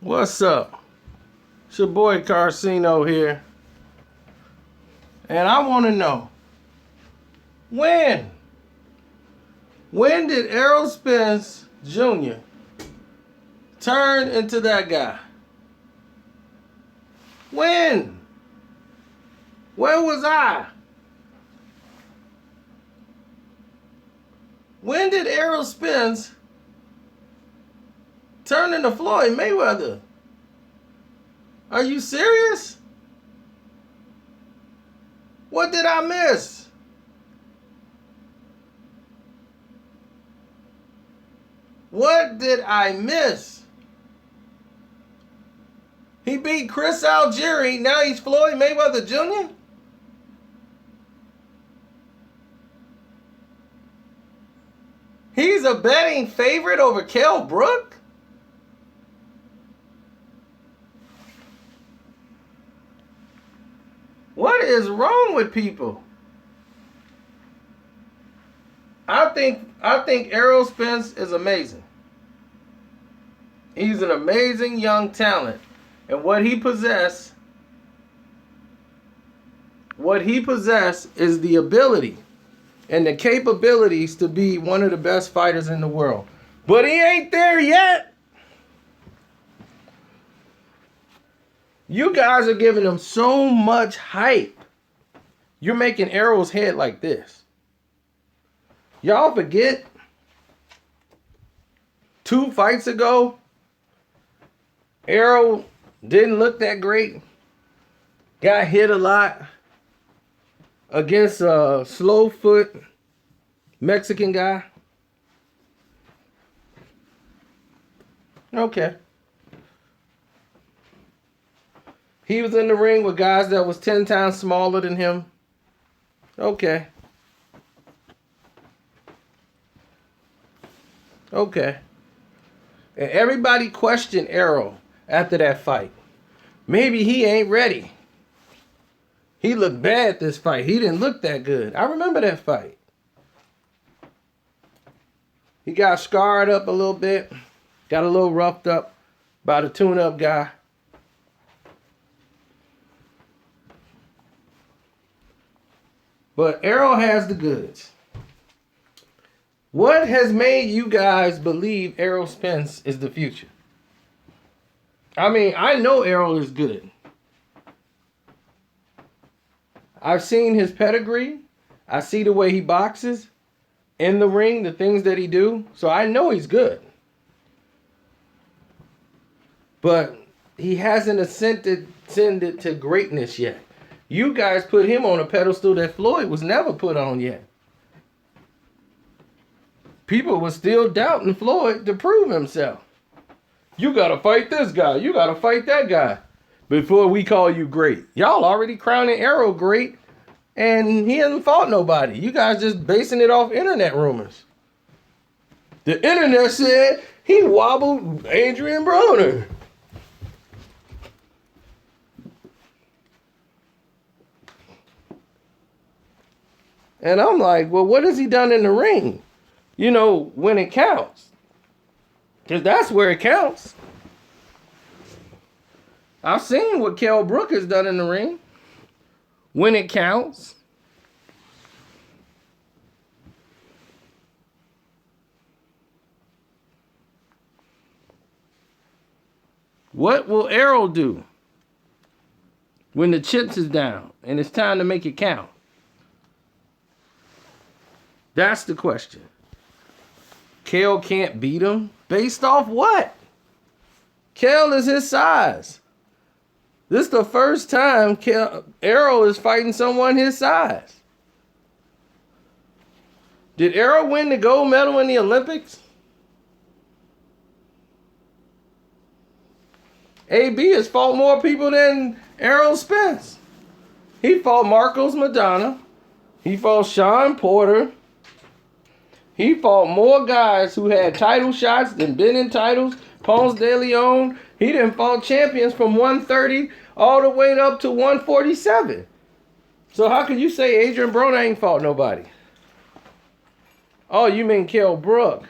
What's up? It's your boy Carcino here. And I want to know, when did Errol Spence Jr. turn into that guy? When? Where was I? When did Errol Spence turn into Floyd Mayweather? Are you serious? What did I miss? What did I miss? He beat Chris Algieri, now he's Floyd Mayweather Jr.? He's a betting favorite over Kell Brook? What is wrong with people? I think Errol Spence is amazing. He's an amazing young talent. And what he possesses is the ability and the capabilities to be one of the best fighters in the world. But he ain't there yet. You guys are giving him so much hype. You're making Errol's head like this. Y'all forget 2 fights ago, Errol didn't look that great. Got hit a lot against a slow foot Mexican guy. Okay. He was in the ring with guys that was 10 times smaller than him. Okay. Okay. And everybody questioned Errol after that fight. Maybe he ain't ready. He looked bad this fight. He didn't look that good. I remember that fight. He got scarred up a little bit. Got a little roughed up by the tune-up guy. But Errol has the goods. What has made you guys believe Errol Spence is the future? I mean, I know Errol is good. I've seen his pedigree. I see the way he boxes in the ring, the things that he do. So I know he's good. But he hasn't ascended to greatness yet. You guys put him on a pedestal that Floyd was never put on yet. People were still doubting Floyd to prove himself. You gotta fight this guy. You gotta fight that guy before we call you great. Y'all already crowning Errol great, and he hasn't fought nobody. You guys just basing it off internet rumors. The internet said he wobbled Adrian Broner. And I'm like, well, what has he done in the ring? You know, when it counts. Because that's where it counts. I've seen what Kell Brook has done in the ring. When it counts. What will Errol do when the chips is down and it's time to make it count? That's the question. Kell can't beat him? Based off what? Kell is his size. This is the first time Errol is fighting someone his size. Did Errol win the gold medal in the Olympics? AB has fought more people than Errol Spence. He fought Marcos Maidana. He fought Sean Porter. He fought more guys who had title shots than been in titles. Ponce de Leon. He done fought champions from 130 all the way up to 147. So how can you say Adrian Broner ain't fought nobody? Oh, you mean Kell Brook?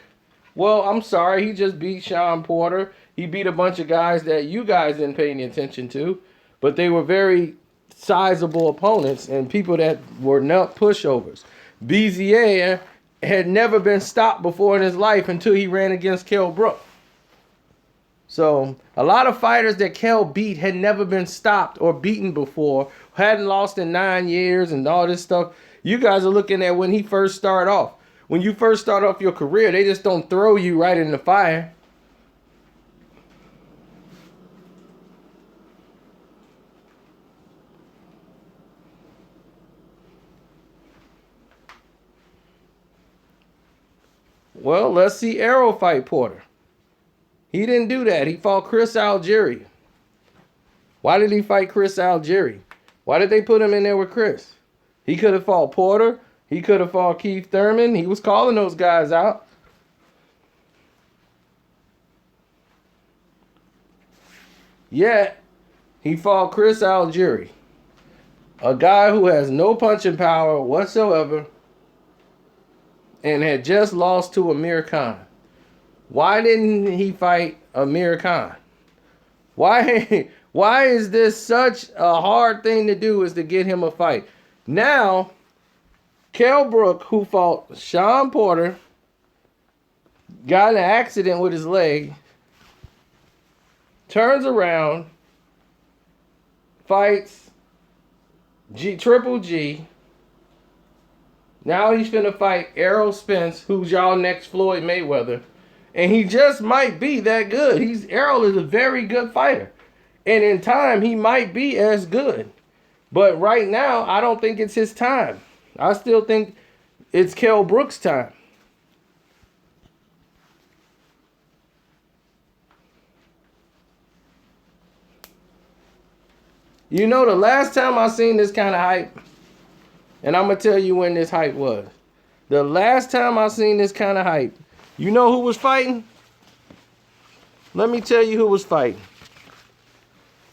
Well, I'm sorry. He just beat Sean Porter. He beat a bunch of guys that you guys didn't pay any attention to, but they were very sizable opponents and people that were not pushovers. BZA had never been stopped before in his life until he ran against Kell Brook. So a lot of fighters that Kell beat had never been stopped or beaten before, hadn't lost in 9 years and all this stuff. You guys are looking at when he first started off. When you first start off your career, they just don't throw you right in the fire. Well, let's see Errol fight Porter. He didn't do that. He fought Chris Algieri. Why did he fight Chris Algieri? Why did they put him in there with Chris? He could have fought Porter. He could have fought Keith Thurman. He was calling those guys out. Yet, he fought Chris Algieri, a guy who has no punching power whatsoever and had just lost to Amir Khan. Why didn't he fight Amir Khan? Why is this such a hard thing to do, is to get him a fight? Now, Kell Brook, who fought Sean Porter, got in an accident with his leg, turns around, fights Triple G. Now he's finna fight Errol Spence, who's y'all next Floyd Mayweather. And he just might be that good. Errol is a very good fighter. And in time, he might be as good. But right now, I don't think it's his time. I still think it's Kell Brook's time. You know, the last time I seen this kind of hype, and I'm going to tell you when this hype was. The last time I seen this kind of hype, you know who was fighting? Let me tell you who was fighting.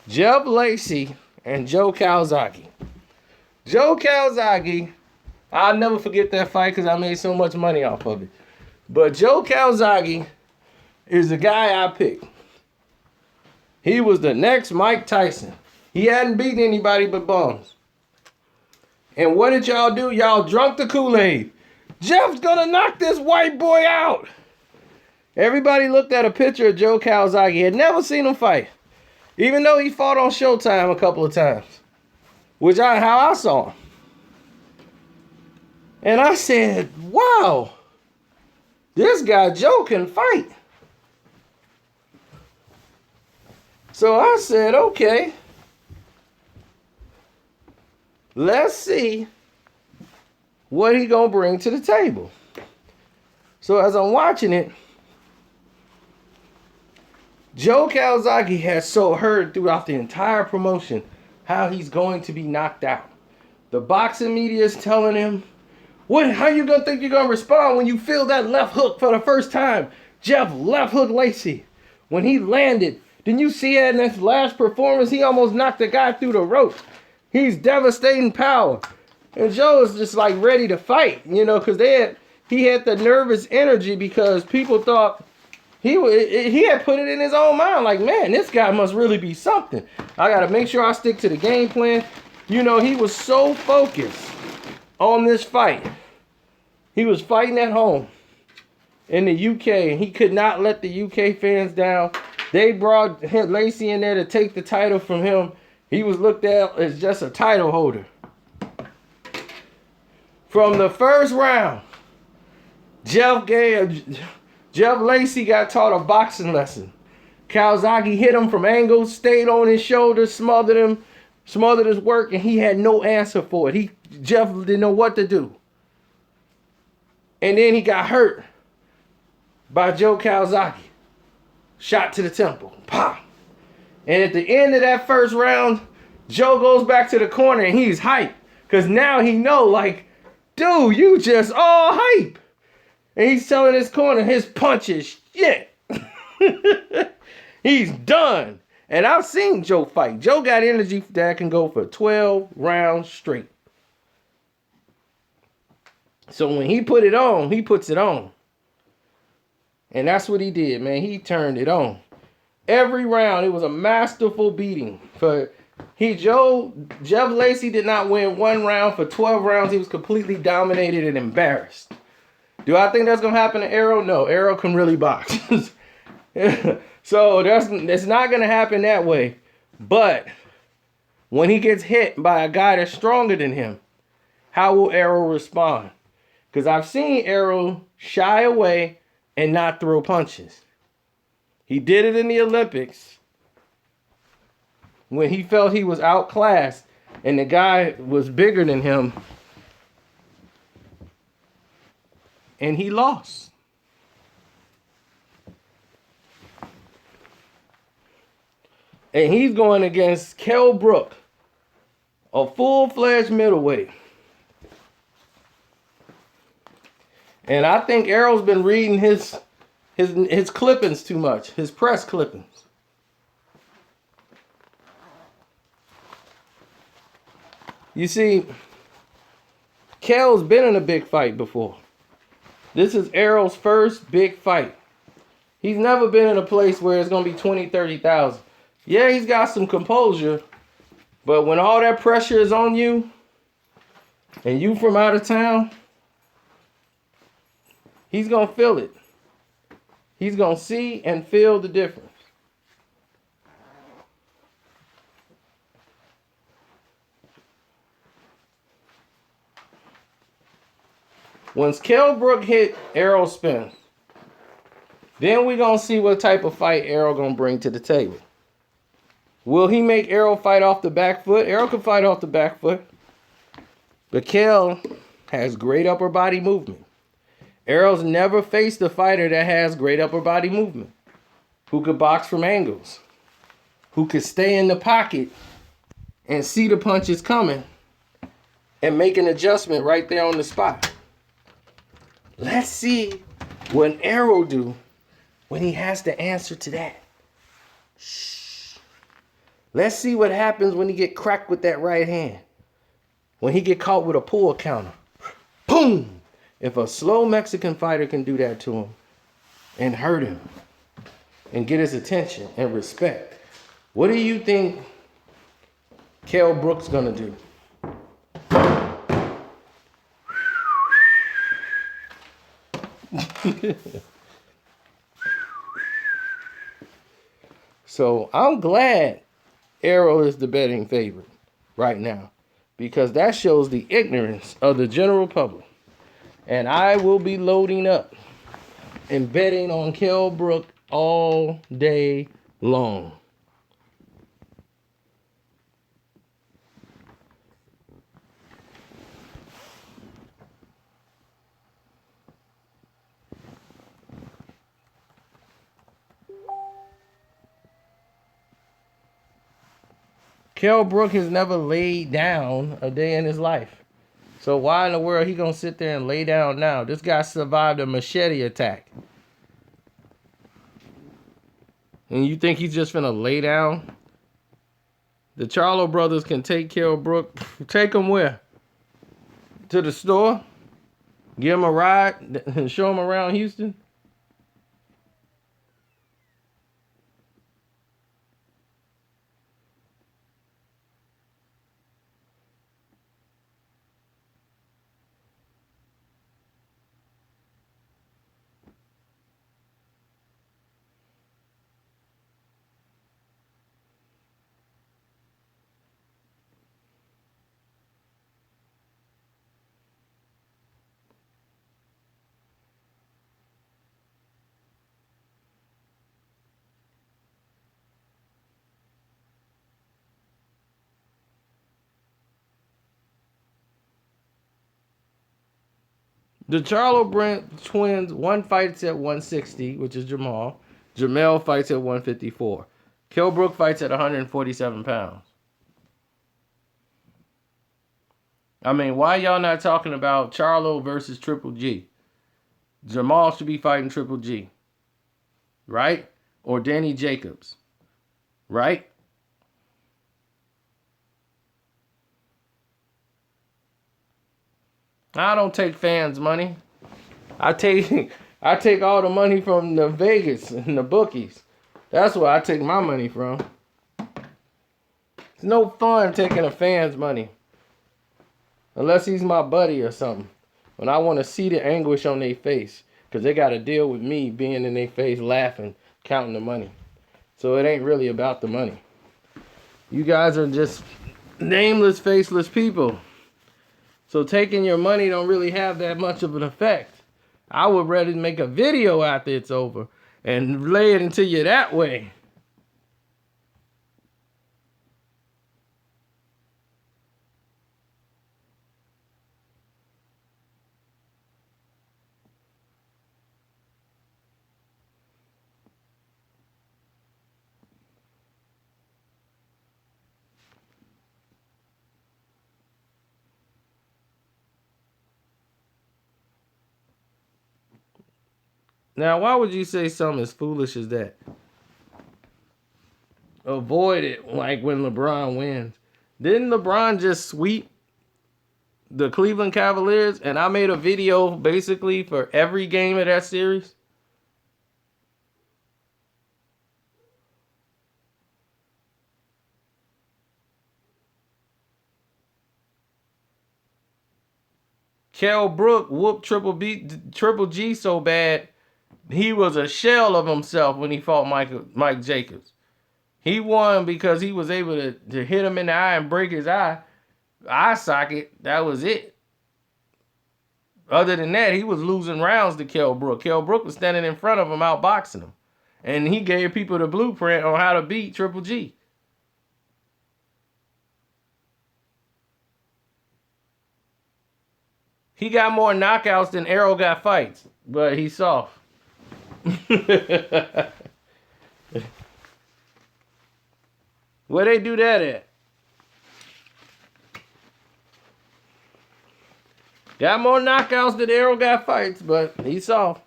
Jeff Lacy and Joe Calzaghe. Joe Calzaghe, I'll never forget that fight because I made so much money off of it. But Joe Calzaghe is the guy I picked. He was the next Mike Tyson. He hadn't beaten anybody but bums. And what did y'all do? Y'all drunk the Kool-Aid. Jeff's gonna knock this white boy out. Everybody looked at a picture of Joe Calzaghe. Had never seen him fight. Even though he fought on Showtime a couple of times. Which how I saw him. And I said, wow. This guy Joe can fight. So I said, okay. Let's see what he gonna bring to the table. So as I'm watching it, Joe Calzaghe has so heard throughout the entire promotion how he's going to be knocked out. The boxing media is telling him, how you gonna think you're gonna respond when you feel that left hook for the first time? Jeff left hook Lacy. When he landed, didn't you see it in his last performance? He almost knocked the guy through the rope. He's devastating power. And Joe is just like ready to fight, you know, because he had the nervous energy because people thought he had put it in his own mind. Like, man, this guy must really be something. I got to make sure I stick to the game plan. You know, he was so focused on this fight. He was fighting at home in the UK. He could not let the UK fans down. They brought Lacy in there to take the title from him. He was looked at as just a title holder. From the first round, Jeff Lacy got taught a boxing lesson. Calzaghe hit him from angles, stayed on his shoulders, smothered his work, and he had no answer for it. Jeff didn't know what to do. And then he got hurt by Joe Calzaghe. Shot to the temple. Pop. And at the end of that first round, Joe goes back to the corner and he's hyped. Because now he know, like, dude, you just all hype. And he's telling his corner his punches, shit. He's done. And I've seen Joe fight. Joe got energy that can go for 12 rounds straight. So when he put it on, he puts it on. And that's what he did, man. He turned it on. Every round, it was a masterful beating. Jeff Lacey did not win one round. For 12 rounds, he was completely dominated and embarrassed. Do I think that's going to happen to Errol? No, Errol can really box. So it's not going to happen that way. But when he gets hit by a guy that's stronger than him, how will Errol respond? Because I've seen Errol shy away and not throw punches. He did it in the Olympics when he felt he was outclassed and the guy was bigger than him, and he lost. And he's going against Kell Brook, a full-fledged middleweight. And I think Errol's been reading his clippings too much, his press clippings. You see, Kell's been in a big fight before. This is Errol's first big fight. He's never been in a place where it's going to be 20, 30,000. Yeah, he's got some composure, but when all that pressure is on you and you from out of town, he's going to feel it. He's going to see and feel the difference. Once Kell Brook hit Errol Spence, then we're going to see what type of fight Errol going to bring to the table. Will he make Errol fight off the back foot? Errol can fight off the back foot. But Kell has great upper body movement. Errol's never faced a fighter that has great upper body movement, who could box from angles, who could stay in the pocket and see the punches coming and make an adjustment right there on the spot. Let's see what Errol do when he has to answer to that. Shh. Let's see what happens when he get cracked with that right hand. When he get caught with a pull counter. Boom! If a slow Mexican fighter can do that to him and hurt him and get his attention and respect, what do you think Kell Brook's gonna do? So I'm glad Errol is the betting favorite right now, because that shows the ignorance of the general public. And I will be loading up and betting on Kell Brook all day long. Kell Brook has never laid down a day in his life. So why in the world he gonna sit there and lay down now? This guy survived a machete attack. And you think he's just finna lay down? The Charlo brothers can take Kell Brook. Take him where? To the store? Give him a ride and show him around Houston? The Charlo twins, one fights at 160, which is Jamal. Jamel fights at 154. Kell Brook fights at 147 pounds. I mean, why y'all not talking about Charlo versus Triple G? Jamal should be fighting Triple G. Right? Or Danny Jacobs. Right? I don't take fans' money. I take all the money from the Vegas and the bookies. That's where I take my money from. It's no fun taking a fan's money. Unless he's my buddy or something. When I want to see the anguish on their face. Because they got to deal with me being in their face laughing, counting the money. So it ain't really about the money. You guys are just nameless, faceless people. So taking your money don't really have that much of an effect. I would rather make a video after it's over and lay it into you that way. Now, why would you say something as foolish as that? Avoid it like when LeBron wins. Didn't LeBron just sweep the Cleveland Cavaliers? And I made a video basically for every game of that series. Kell Brook whooped Triple G so bad, he was a shell of himself when he fought Mike Jacobs. He won because he was able to hit him in the eye and break his eye socket. That was it. Other than that, he was losing rounds to Kell Brook. Kell Brook was standing in front of him, outboxing him. And he gave people the blueprint on how to beat Triple G. He got more knockouts than Errol got fights, but he's soft. Where they do that at? Got more knockouts than Errol got fights, but he's soft.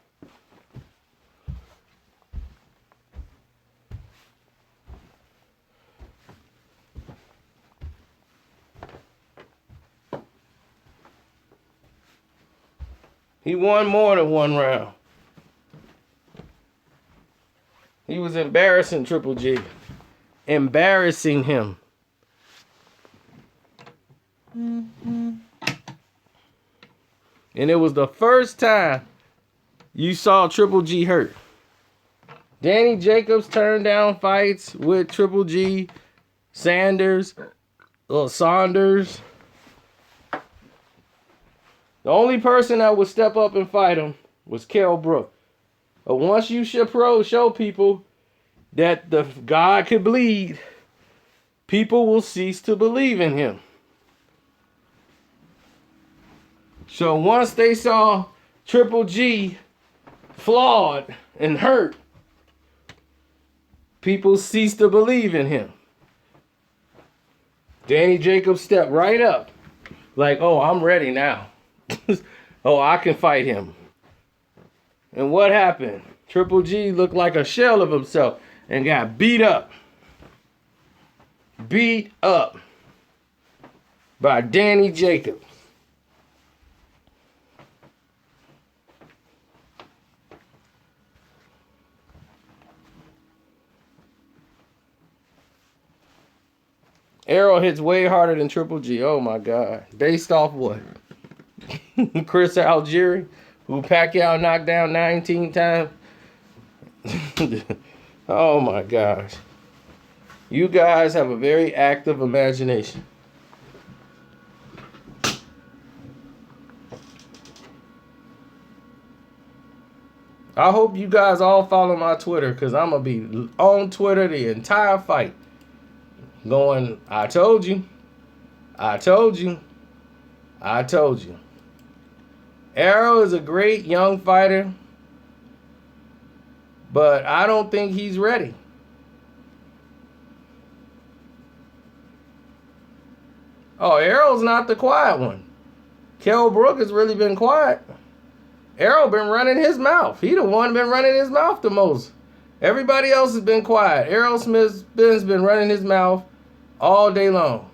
He won more than one round. He was embarrassing Triple G. Embarrassing him. And it was the first time you saw Triple G hurt. Danny Jacobs turned down fights with Triple G, Saunders. The only person that would step up and fight him was Kell Brook. But once you show people that the God could bleed, people will cease to believe in him. So once they saw Triple G flawed and hurt, people ceased to believe in him. Danny Jacobs stepped right up. Like, oh, I'm ready now. Oh, I can fight him. And what happened? Triple G looked like a shell of himself and got beat up. Beat up by Danny Jacobs. Errol hits way harder than Triple G. Oh my God. Based off what? Chris Algieri, who Pacquiao knocked down 19 times. Oh my gosh. You guys have a very active imagination. I hope you guys all follow my Twitter, because I'm going to be on Twitter the entire fight. Going, I told you. I told you. I told you. Errol is a great young fighter, but I don't think he's ready. Oh, Errol's not the quiet one. Kell Brook has really been quiet. Errol been running his mouth. He the one been running his mouth the most. Everybody else has been quiet. Errol Spence been running his mouth all day long.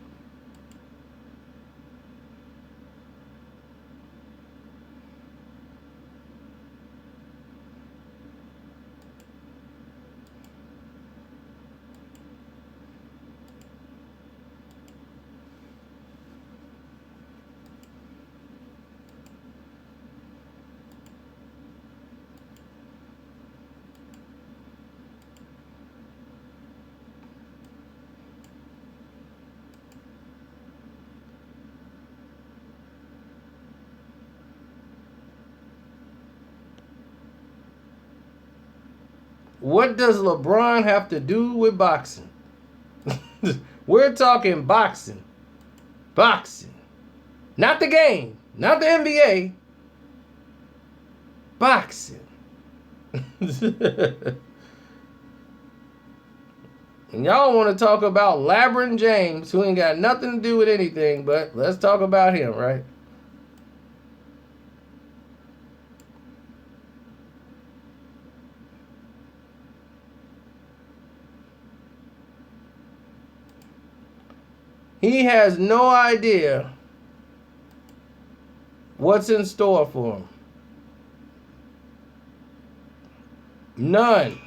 What does LeBron have to do with boxing? We're talking boxing. Boxing. Not the game. Not the NBA. Boxing. And y'all want to talk about LeBron James, who ain't got nothing to do with anything, but let's talk about him, right? He has no idea what's in store for him. None.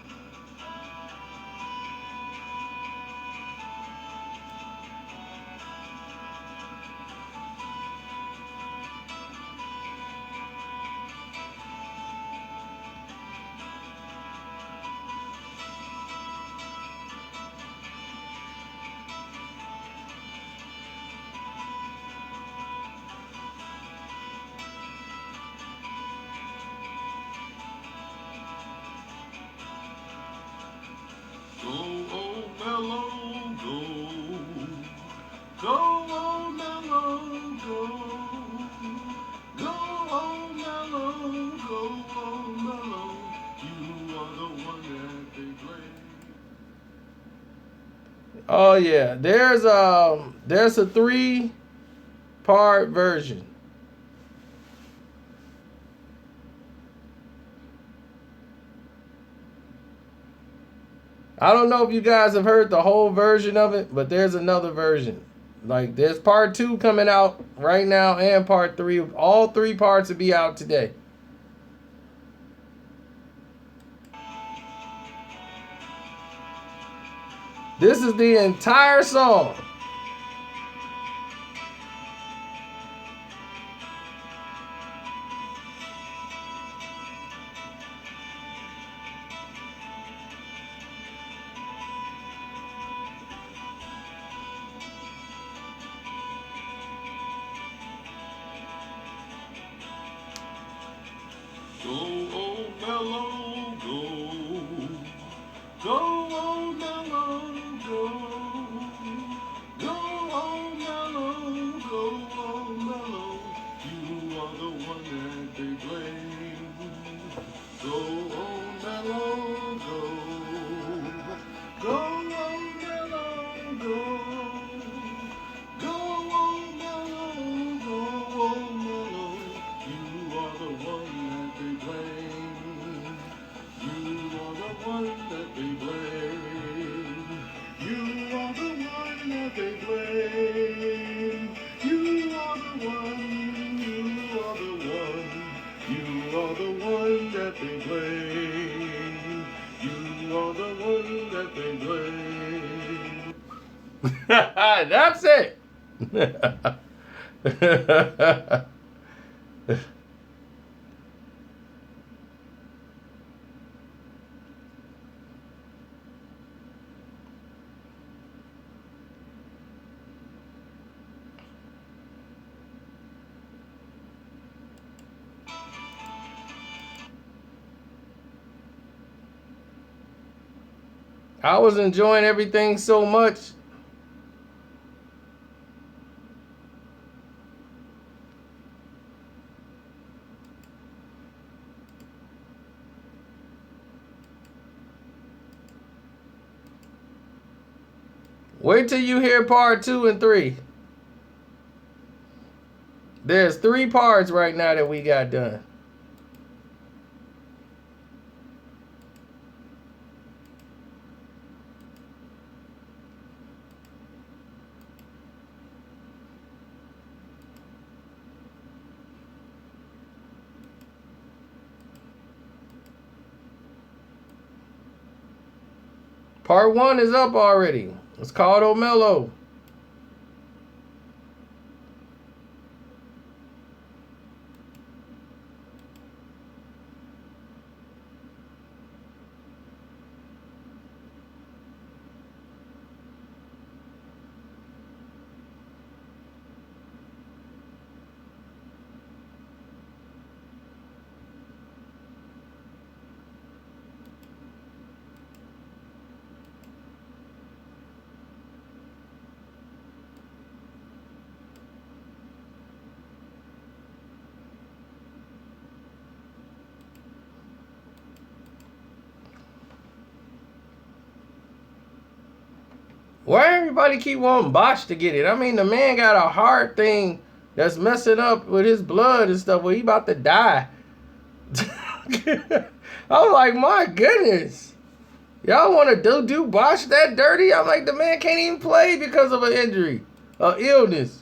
Oh yeah, there's a 3-part version. I don't know if you guys have heard the whole version of it, but there's another version. Like there's part 2 coming out right now and part 3. All 3 parts will be out today. This is the entire song. Go, oh, mellow, go. Go, oh, mellow, go. Go, oh, mellow, go, oh, mellow. You are the one that they blame. Go, oh, mellow, go. Go, oh, mellow, go. Go, oh, mellow, go, oh, mellow. You are the one that they blame. You are the one that they blame. You are the one that they blame. You are the one. You are the one. You are the one that they blame. You are the one that they blame. That's it. I was enjoying everything so much. Wait till you hear part 2 and 3. There's 3 parts right now that we got done. Part 1 is up already. It's called O'Mello. Why everybody keep wanting Bosch to get it? I mean, the man got a heart thing that's messing up with his blood and stuff. Well, he about to die. I'm like, my goodness. Y'all want to do Bosch that dirty? I'm like, the man can't even play because of an injury, an illness.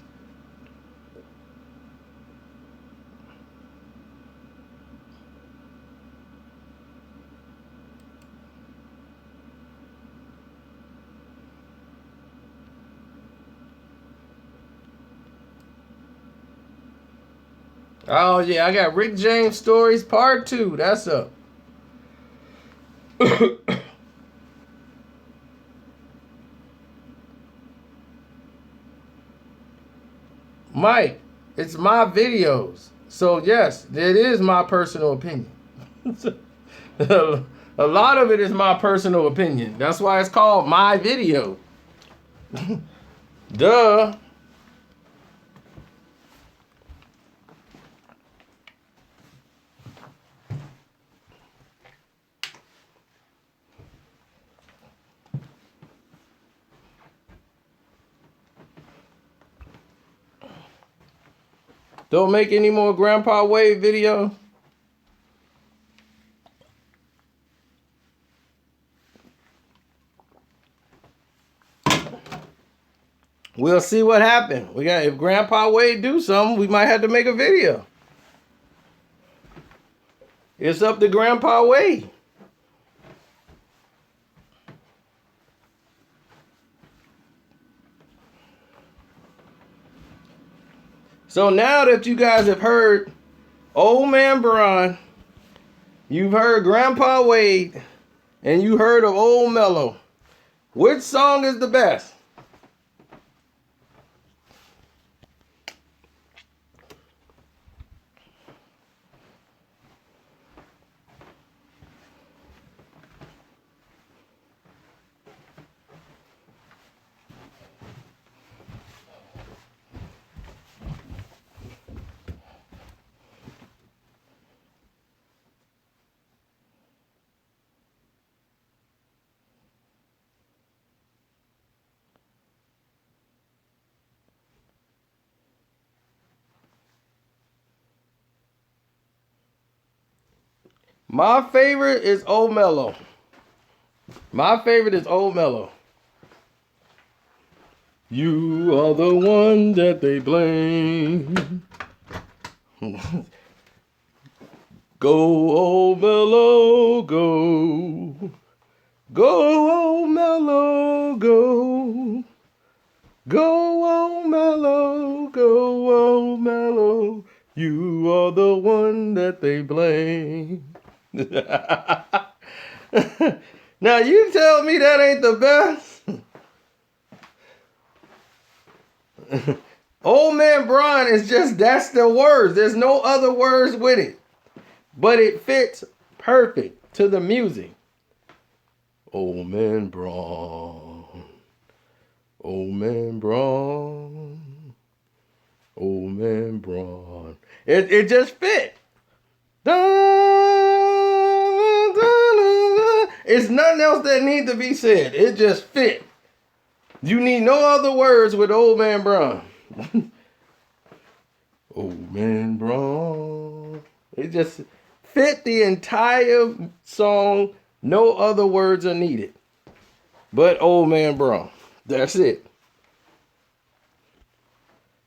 Oh, yeah, I got Rick James Stories Part 2. That's up. Mike, it's my videos. So, yes, it is my personal opinion. A lot of it is my personal opinion. That's why it's called my video. Duh. Don't make any more Grandpa Wade video. We'll see what happens. If Grandpa Wade do something, we might have to make a video. It's up to Grandpa Wade. So now that you guys have heard Old Man Braun, you've heard Grandpa Wade, and you heard of Old Mellow, which song is the best? My favorite is Old Mellow. My favorite is Old Mellow. You are the one that they blame. Go, Old Mellow, go. Go, Old Mellow, go. Go, Old Mellow, go, Old Mellow. You are the one that they blame. Now you tell me that ain't the best. Old Man Braun is that's the words. There's no other words with it. But it fits perfect to the music. Old Man Braun. Old Man Braun. Old Man Braun. It just fit. It's nothing else that needs to be said. It just fit. You need no other words with Old Man Braun. Old Man Braun. It just fit the entire song. No other words are needed. But Old Man Braun. That's it.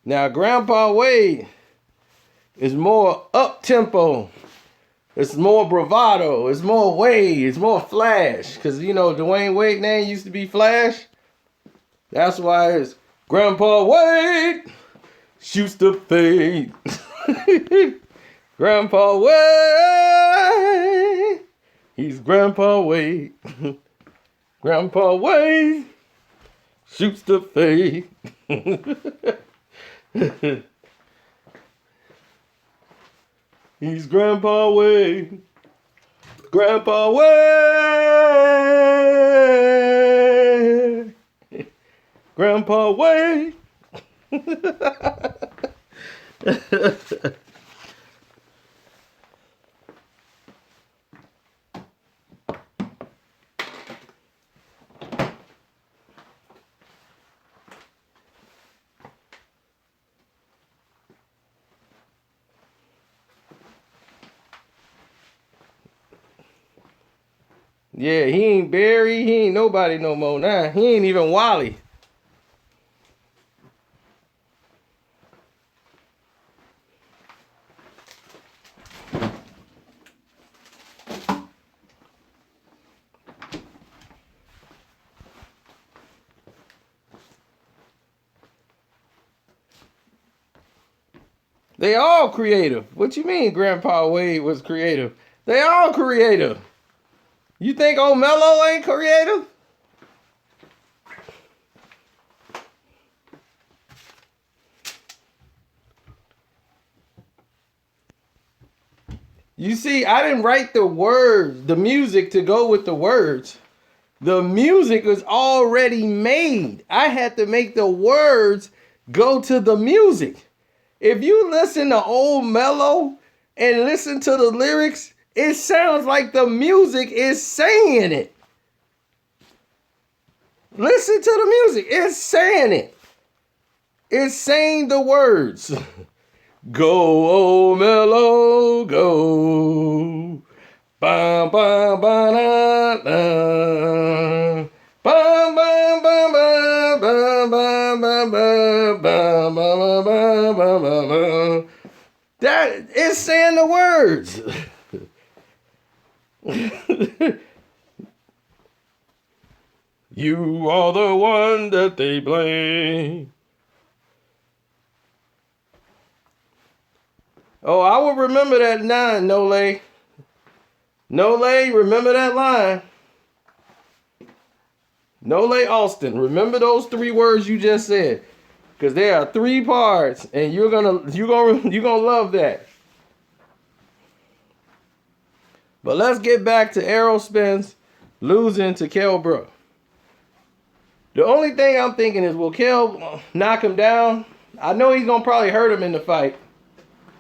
Now, Grandpa Wade is more up-tempo. It's more bravado. It's more Wade. It's more Flash. Because, Dwayne Wade's name used to be Flash. That's why it's Grandpa Wade shoots the fade. Grandpa Wade. He's Grandpa Wade. Grandpa Wade shoots the fade. He's Grandpa Wade. Grandpa Wade. Grandpa Wade. Yeah, he ain't Barry. He ain't nobody no more now. He ain't even Wally. They all creative. What you mean Grandpa Wade was creative? They all creative. You think old Mello ain't creative? You see, I didn't write the words, the music to go with the words. The music was already made. I had to make the words go to the music. If you listen to old Mello and listen to the lyrics, it sounds like the music is saying it. Listen to the music. It's saying it. It's saying the words. Go, old Mello, go. Bum, bum, bum, da, da. Bum, bum, bum, bum, bum, bum, bum, bum, bum, bum, bum, bum, bum, bum. That is saying the words. You are the one that they blame. Oh, I will remember that line, Nole. Nole, remember that line. Nole Austin, remember those 3 words you just said. Because there are 3 parts, and you're gonna love that. But let's get back to Errol Spence losing to Kell Brook. The only thing I'm thinking is, will Kell knock him down? I know he's gonna probably hurt him in the fight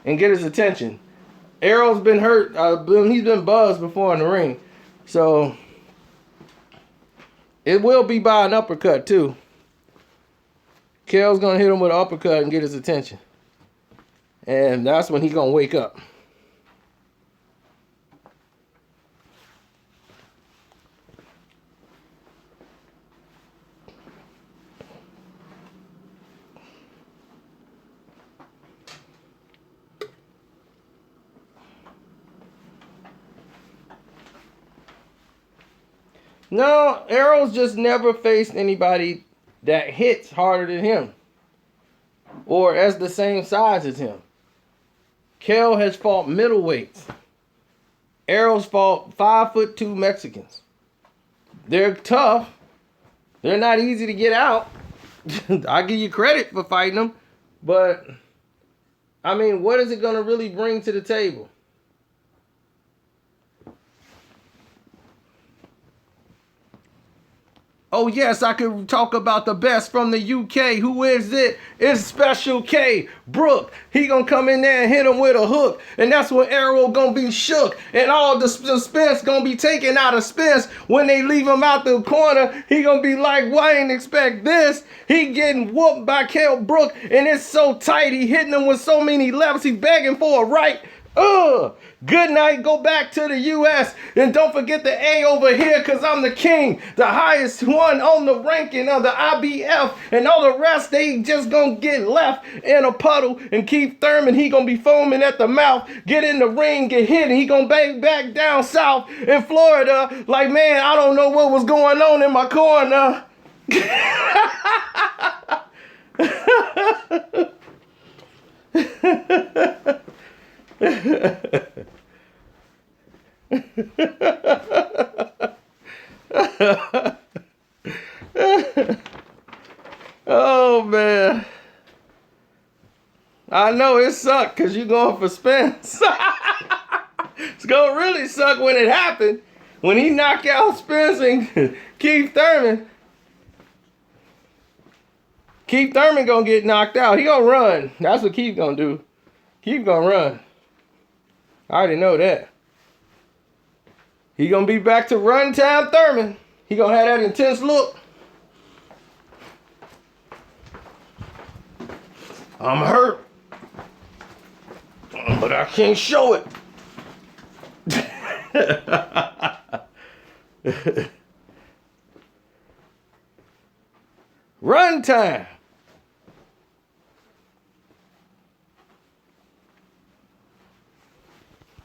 and get his attention. Errol's been hurt. He's been buzzed before in the ring. So it will be by an uppercut too. Kell's going to hit him with an uppercut and get his attention. And that's when he's going to wake up. No, Errol's just never faced anybody that hits harder than him or as the same size as him. Kell has fought middleweights. Errol's fought 5'2" Mexicans. They're tough. They're not easy to get out. I give you credit for fighting them, but I mean, what is it going to really bring to the table? Oh yes, I could talk about the best from the UK. Who is it? It's Special K, Brook. He gonna come in there and hit him with a hook. And that's when Errol gonna be shook. And all the Spence gonna be taken out of Spence. When they leave him out the corner, he gonna be like, well, I didn't expect this. He getting whooped by Kell Brook. And it's so tight. He hitting him with so many lefts. He's begging for a right. Good night. Go back to the U.S. And don't forget the A over here, because I'm the king, the highest one on the ranking of the IBF. And all the rest, they just gonna get left in a puddle. And Keith Thurman, he gonna be foaming at the mouth. Get in the ring, get hit, and he gonna bang back down south in Florida. Like, man, I don't know what was going on in my corner. Oh man, I know it sucked because you're going for Spence. It's gonna really suck when it happened, when he knocked out Spence and Keith Thurman. Keith Thurman gonna get knocked out. He gonna run. That's what Keith gonna do. Keith gonna run. I already know that. He gonna be back to run time Thurman. He gonna have that intense look. I'm hurt, but I can't show it. Run time.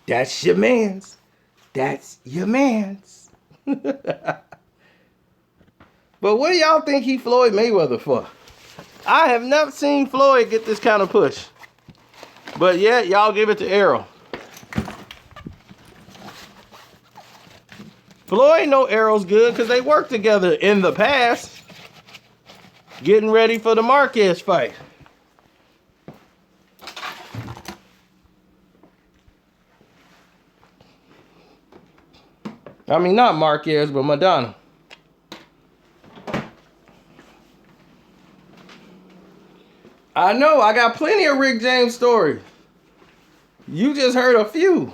That's your man's. That's your man's. But what do y'all think he Floyd Mayweather for? I have never seen Floyd get this kind of push. But yeah, y'all give it to Errol. Floyd know Errol's good because they worked together in the past. Getting ready for the Marquez fight. I mean, not Marquez, but Madonna. I know, I got plenty of Rick James stories. You just heard a few.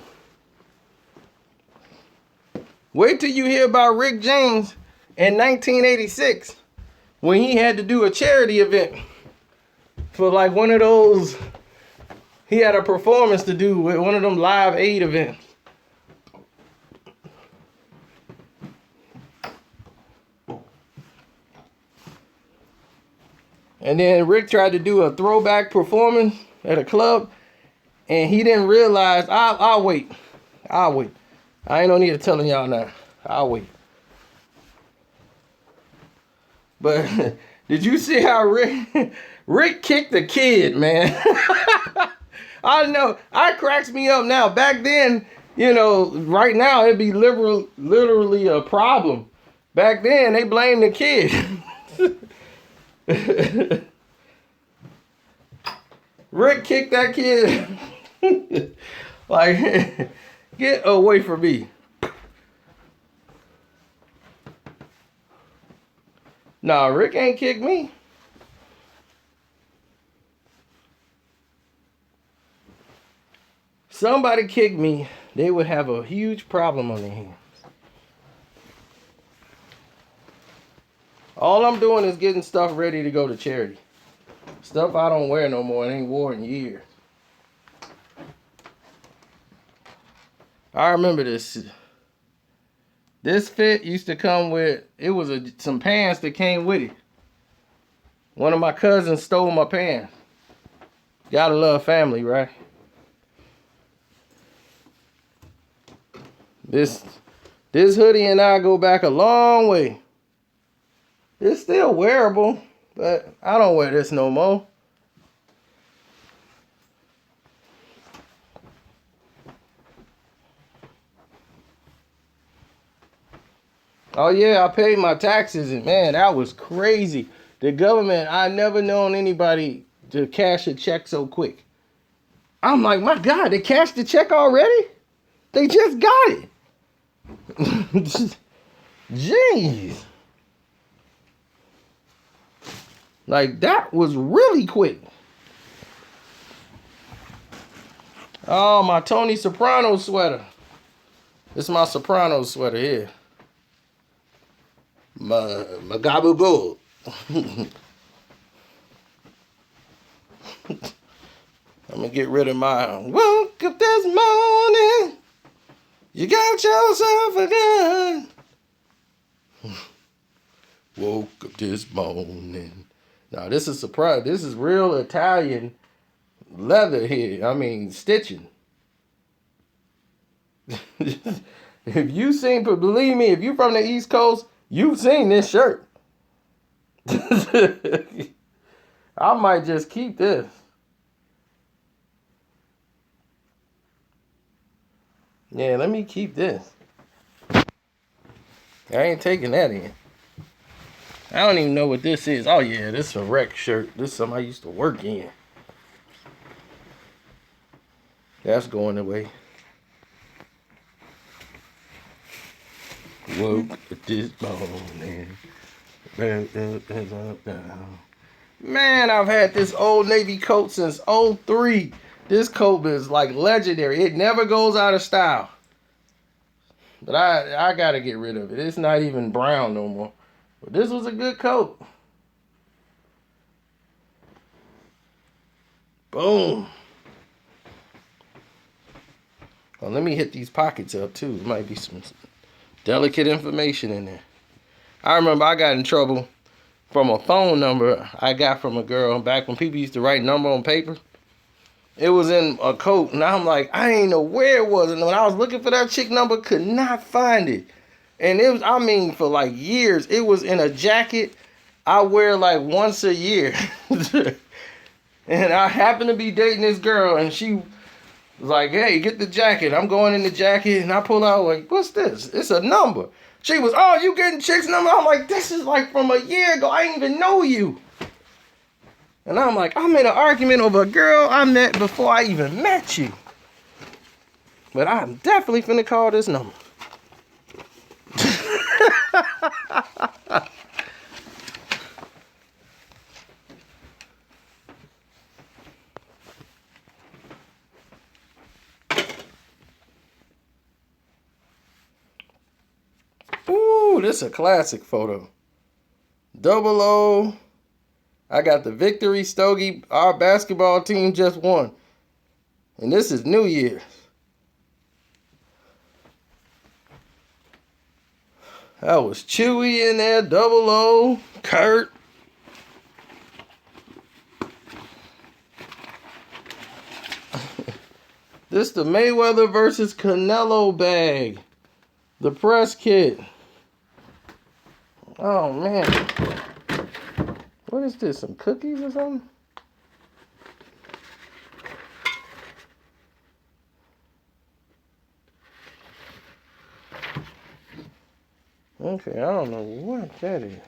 Wait till you hear about Rick James in 1986 when he had to do a charity event for like one of those. He had a performance to do with one of them Live Aid events. And then Rick tried to do a throwback performance at a club, and he didn't realize. I'll wait. I'll wait. I ain't no need to telling y'all now. I'll wait. But did you see how Rick kicked the kid, man? I know. It cracks me up now. Back then, you know, right now it'd be literally a problem. Back then they blamed the kid. Rick kicked that kid. Like, get away from me. Nah, Rick ain't kicked me. Somebody kicked me, they would have a huge problem on their hands. All I'm doing is getting stuff ready to go to charity. Stuff I don't wear no more. It ain't worn in years. I remember this. This fit used to come with, it was some pants that came with it. One of my cousins stole my pants. Gotta love family, right? This hoodie and I go back a long way. It's still wearable, but I don't wear this no more. Oh yeah, I paid my taxes, and man, that was crazy. The government, I never known anybody to cash a check so quick. I'm like, my God, they cashed the check already? They just got it. Jeez. Like, that was really quick. Oh, my Tony Soprano sweater. This is my Soprano sweater here. My gabagoo. I'm gonna get rid of my woke up this morning. You got yourself a gun. Woke up this morning. Now this is surprise. This is real Italian leather here. I mean stitching. If you seen, believe me, if you from the East Coast, you've seen this shirt. I might just keep this. Yeah, let me keep this. I ain't taking that in. I don't even know what this is. Oh yeah, this is a rec shirt. This is something I used to work in. That's going away. Woke up this morning. Man, I've had this Old Navy coat since '03. This coat is like legendary. It never goes out of style. But I gotta get rid of it. It's not even brown no more. But this was a good coat. Boom. Well, let me hit these pockets up too. Might be some Delicate information in there. I remember I got in trouble from a phone number I got from a girl back when people used to write number on paper. It was in a coat, and I'm like, I ain't know where it was. And when I was looking for that chick number, could not find it. And it was, I mean, for like years, it was in a jacket I wear like once a year. And I happened to be dating this girl, and she was like, hey, get the jacket. I'm going in the jacket, and I pull out like, what's this? It's a number. She was, oh, you getting chick's number? I'm like, this is like from a year ago. I didn't even know you. And I'm like, I'm in an argument over a girl I met before I even met you. But I'm definitely finna call this number. Ooh, this is a classic photo. 00. I got the victory stogie. Our basketball team just won. And this is New Year's. That was Chewy in there, 00, Kurt. This the Mayweather versus Canelo bag. The press kit. Oh, man. What is this? Some cookies or something? Okay, I don't know what that is.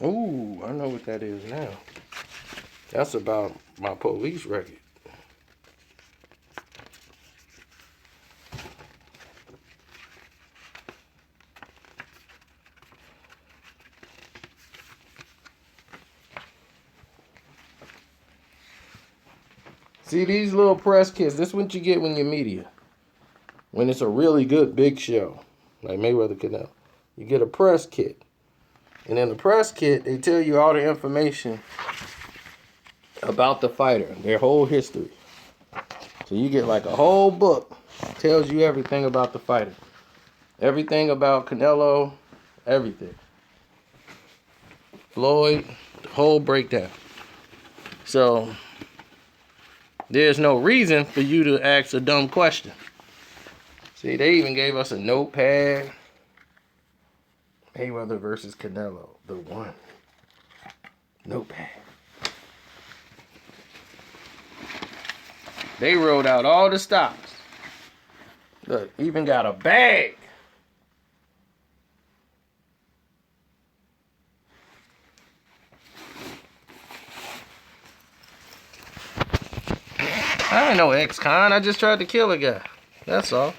Ooh, I know what that is now. That's about my police record. See, these little press kits, this is what you get when you're media. When it's a really good big show, like Mayweather Canelo. You get a press kit. And in the press kit, they tell you all the information about the fighter, their whole history. So you get like a whole book. Tells you everything about the fighter. Everything about Canelo, everything. Floyd, the whole breakdown. So there's no reason for you to ask a dumb question. See, they even gave us a notepad. Mayweather versus Canelo, the one. Notepad. They wrote out all the stops. Look, even got a bag. I ain't no ex-con. I just tried to kill a guy. That's all.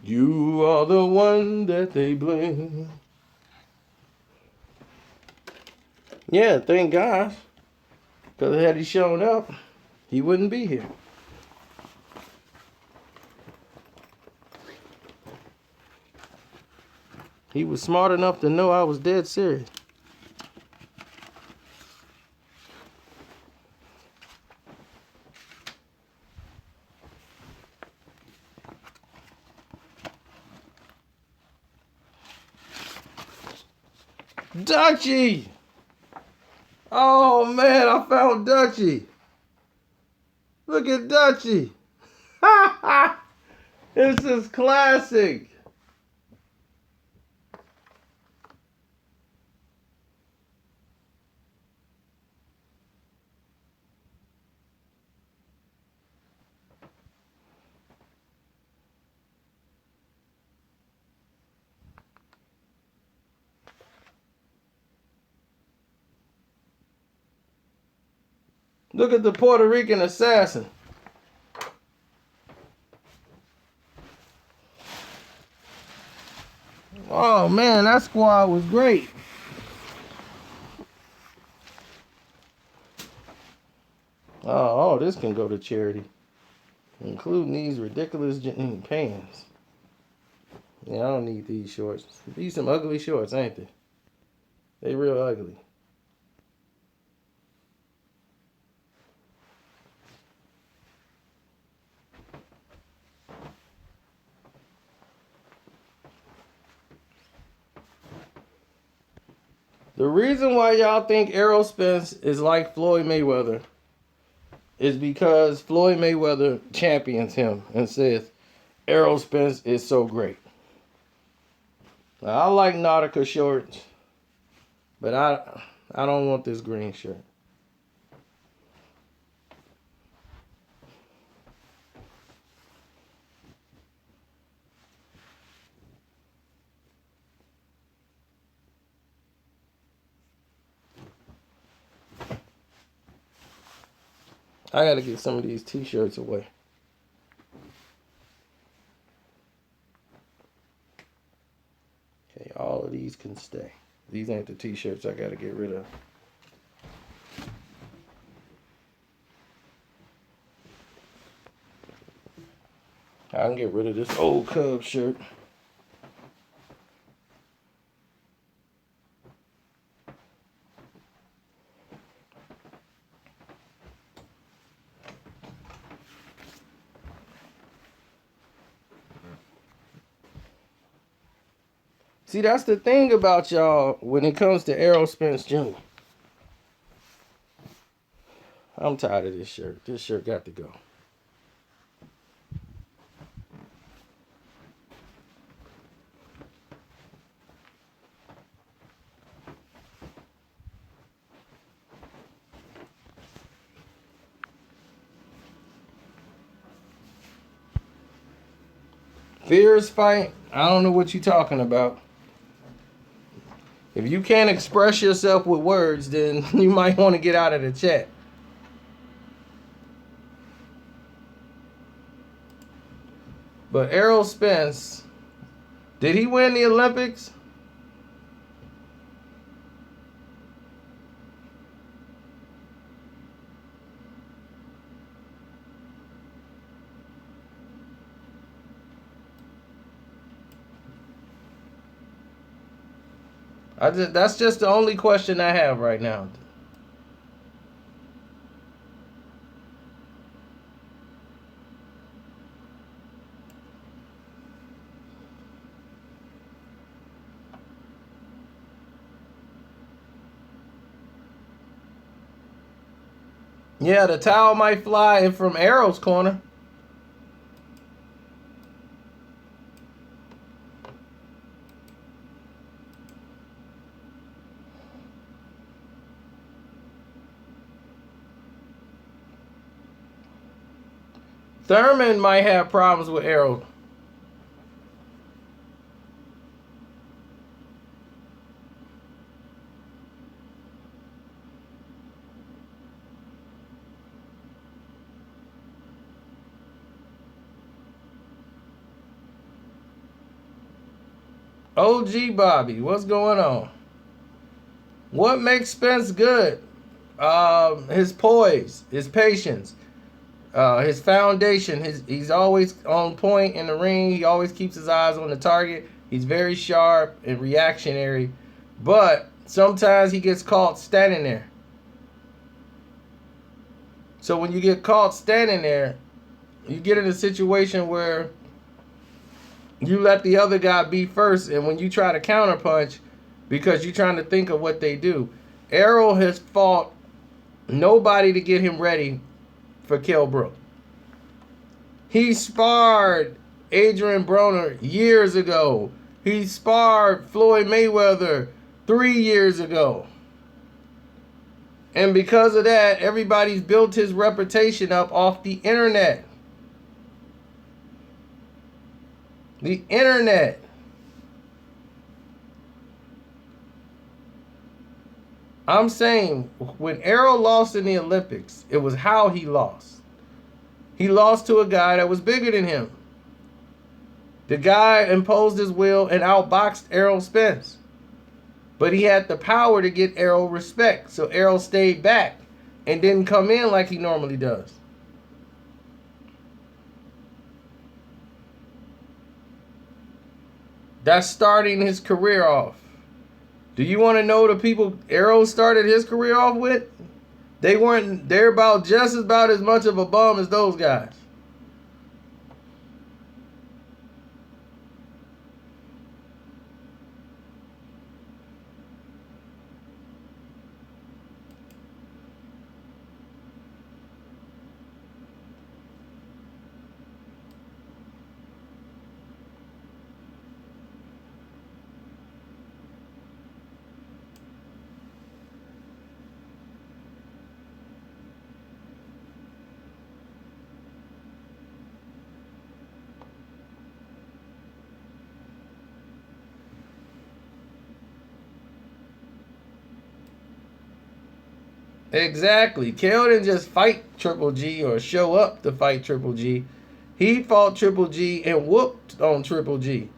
You are the one that they blame. Yeah, thank God. Because had he shown up, he wouldn't be here. He was smart enough to know I was dead serious. Dutchie! Oh man, I found Dutchie. Look at Dutchie. This is classic. Look at the Puerto Rican assassin. Oh man, that squad was great. Oh, this can go to charity, including these ridiculous pants. Yeah, I don't need these shorts. These some ugly shorts, ain't they? They real ugly. The reason why y'all think Errol Spence is like Floyd Mayweather is because Floyd Mayweather champions him and says Errol Spence is so great. Now, I like Nautica shorts, but I don't want this green shirt. I gotta get some of these t-shirts away. Okay, all of these can stay. These ain't the t-shirts I gotta get rid of. I can get rid of this old Cubs shirt. See, that's the thing about y'all when it comes to Errol Spence Jr. I'm tired of this shirt. This shirt got to go. Fierce fight? I don't know what you're talking about. If you can't express yourself with words, then you might want to get out of the chat. But Errol Spence, did he win the Olympics? That's just the only question I have right now. Yeah, the towel might fly from Errol's corner. Thurman might have problems with Errol. OG Bobby, what's going on? What makes Spence good? His poise, his patience, his foundation. He's always on point in the ring. He always keeps his eyes on the target. He's very sharp and reactionary, but sometimes he gets caught standing there. So when you get caught standing there, you get in a situation where you let the other guy be first, and when you try to counterpunch, because you're trying to think of what they do. Errol has fought nobody to get him ready for Kell Brook. He sparred Adrian Broner years ago. He sparred Floyd Mayweather 3 years ago. And because of that, everybody's built his reputation up off the internet. The internet. I'm saying when Errol lost in the Olympics, it was how he lost. He lost to a guy that was bigger than him. The guy imposed his will and outboxed Errol Spence. But he had the power to get Errol respect. So Errol stayed back and didn't come in like he normally does. That's starting his career off. Do you want to know the people Errol started his career off with? They're about just about as much of a bum as those guys. Exactly. Kale didn't just fight Triple G or show up to fight Triple G. He fought Triple G and whooped on Triple G.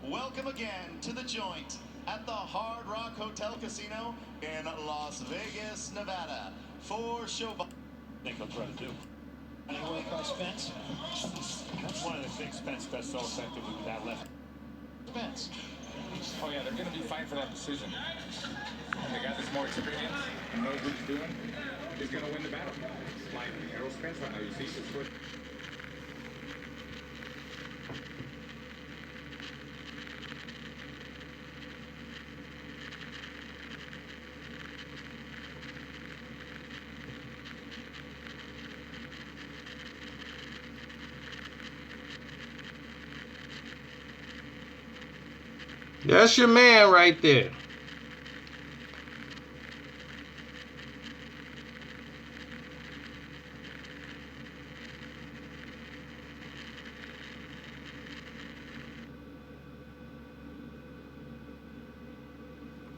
Welcome again to the joint at the Hard Rock Hotel Casino in Las Vegas, Nevada. For show. I think he'll try to do. Any work by Spence? That's one of the things Spence does so effectively with that left. Spence. Oh yeah, they're going to be fighting for that decision. And the guy that's more experienced and knows what he's doing is going to win the battle. Like Errol Spence right now, you see his foot. That's your man right there.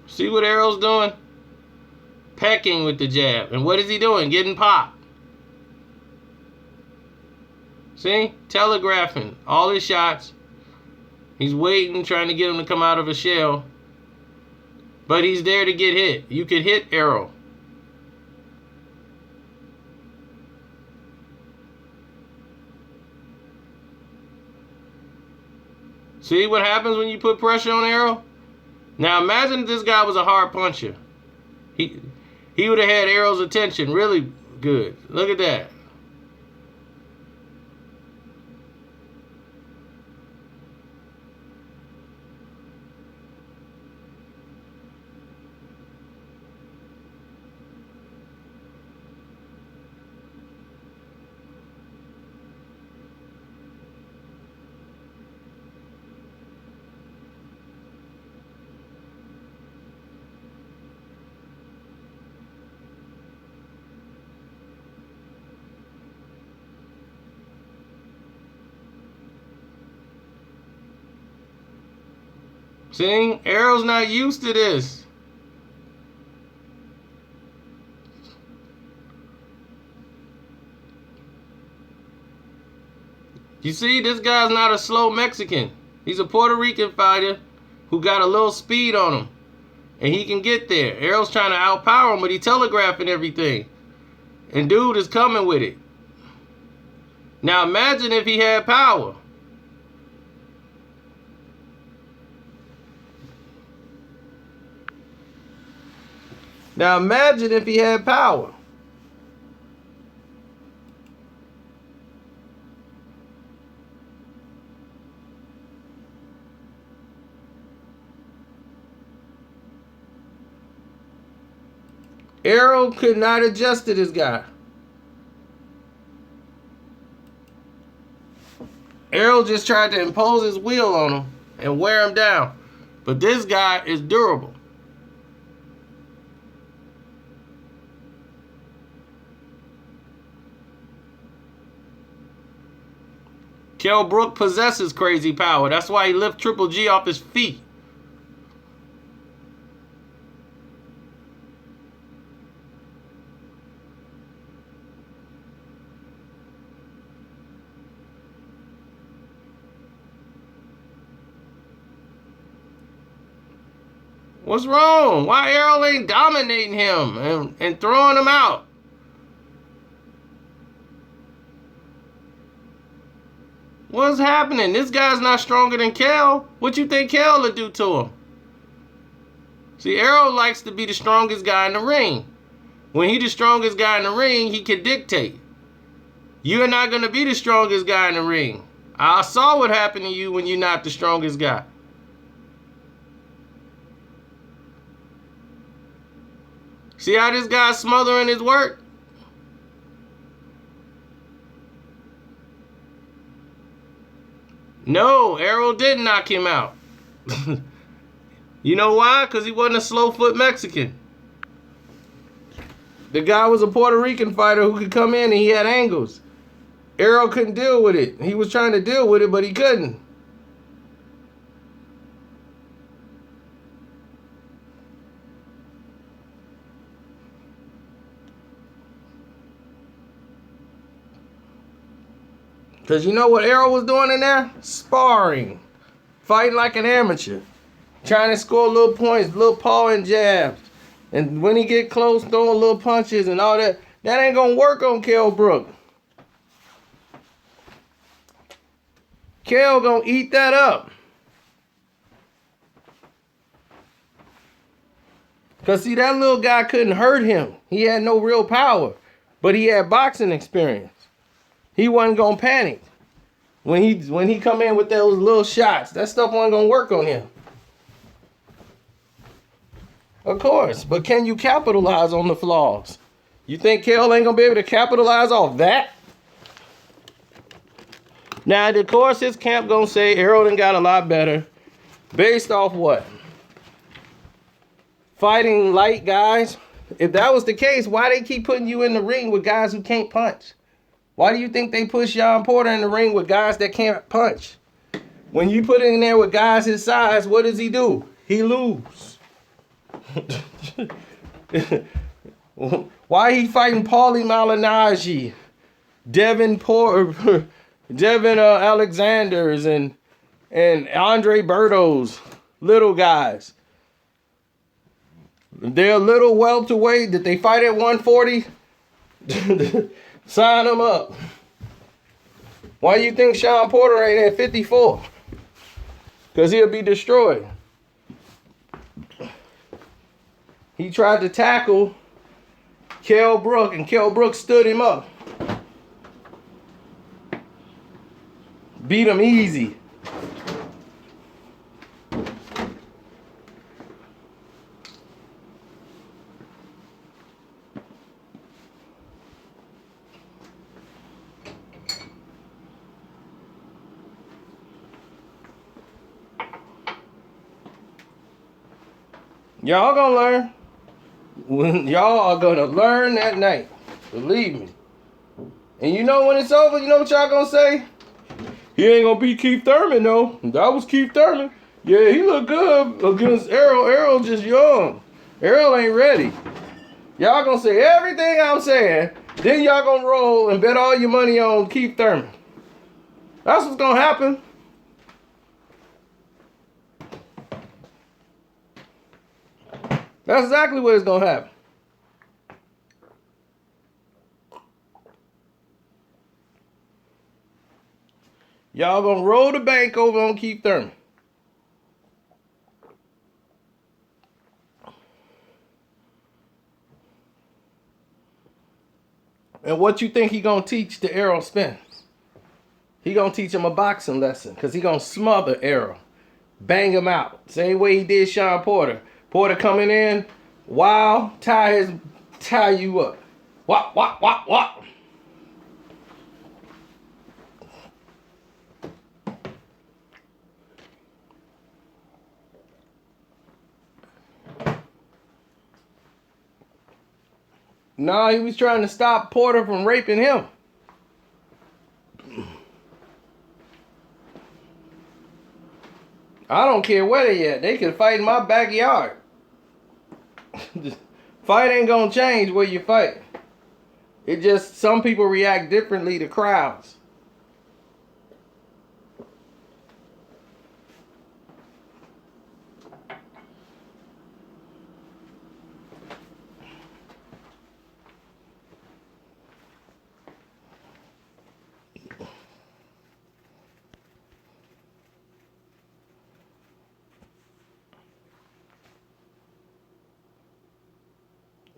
See what Errol's doing? Pecking with the jab. And what is he doing? Getting popped. See? Telegraphing all his shots. He's waiting, trying to get him to come out of a shell. But he's there to get hit. You could hit Errol. See what happens when you put pressure on Errol? Now imagine if this guy was a hard puncher. He would have had Errol's attention really good. Look at that. See, Errol's not used to this. You see, this guy's not a slow Mexican. He's a Puerto Rican fighter who got a little speed on him. And he can get there. Errol's trying to outpower him, but he's telegraphing everything. And dude is coming with it. Now imagine if he had power. Now imagine if he had power. Errol could not adjust to this guy. Errol just tried to impose his will on him and wear him down. But this guy is durable. Kell Brook possesses crazy power. That's why he lifted Triple G off his feet. What's wrong? Why Errol ain't dominating him and throwing him out? What's happening? This guy's not stronger than Kell. What you think Kell will do to him? See, Errol likes to be the strongest guy in the ring. When he's the strongest guy in the ring, he can dictate. You're not going to be the strongest guy in the ring. I saw what happened to you when you're not the strongest guy. See how this guy's smothering his work? No, Errol didn't knock him out. You know why? Because he wasn't a slow-foot Mexican. The guy was a Puerto Rican fighter who could come in and he had angles. Errol couldn't deal with it. He was trying to deal with it, but he couldn't. Because you know what Errol was doing in there? Sparring. Fighting like an amateur. Trying to score little points, little paw and jabs. And when he get close, throwing little punches and all that. That ain't going to work on Kell Brook. Kell going to eat that up. Because see, that little guy couldn't hurt him. He had no real power. But he had boxing experience. He wasn't gonna panic when he come in with those little shots. That stuff wasn't gonna work on him. Of course, but can you capitalize on the flaws? You think Kell ain't gonna be able to capitalize off that? Now, of course, his camp gonna say Errol done got a lot better. Based off what? Fighting light guys? If that was the case, why they keep putting you in the ring with guys who can't punch? Why do you think they put Sean Porter in the ring with guys that can't punch? When you put it in there with guys his size, what does he do? He lose. Why he fighting Paulie Malignaggi, Devin Porter, Devin Alexanders, and Andre Bertos, little guys? They're a little welterweight. Did they fight at 140? Sign them up. Why you think Sean Porter ain't at 54? Because he'll be destroyed. He tried to tackle Kell Brook, and Kell Brook stood him up. Beat him easy. Y'all gonna learn. Y'all are gonna learn that night. Believe me. And you know when it's over, you know what y'all gonna say? He ain't gonna beat Keith Thurman, though. That was Keith Thurman. Yeah, he looked good against Errol. Errol just young. Errol ain't ready. Y'all gonna say everything I'm saying. Then y'all gonna roll and bet all your money on Keith Thurman. That's what's gonna happen. That's exactly what is gonna happen. Y'all gonna roll the bank over on Keith Thurman. And what you think he gonna teach to Errol Spence? He gonna teach him a boxing lesson, because he gonna smother Errol. Bang him out. Same way he did Sean Porter. Porter coming in, wow, tie his tie you up. Wop, wop, wop, wop. No, he was trying to stop Porter from raping him. I don't care where they at. They can fight in my backyard. Fight ain't gonna change where you fight. It just, some people react differently to crowds.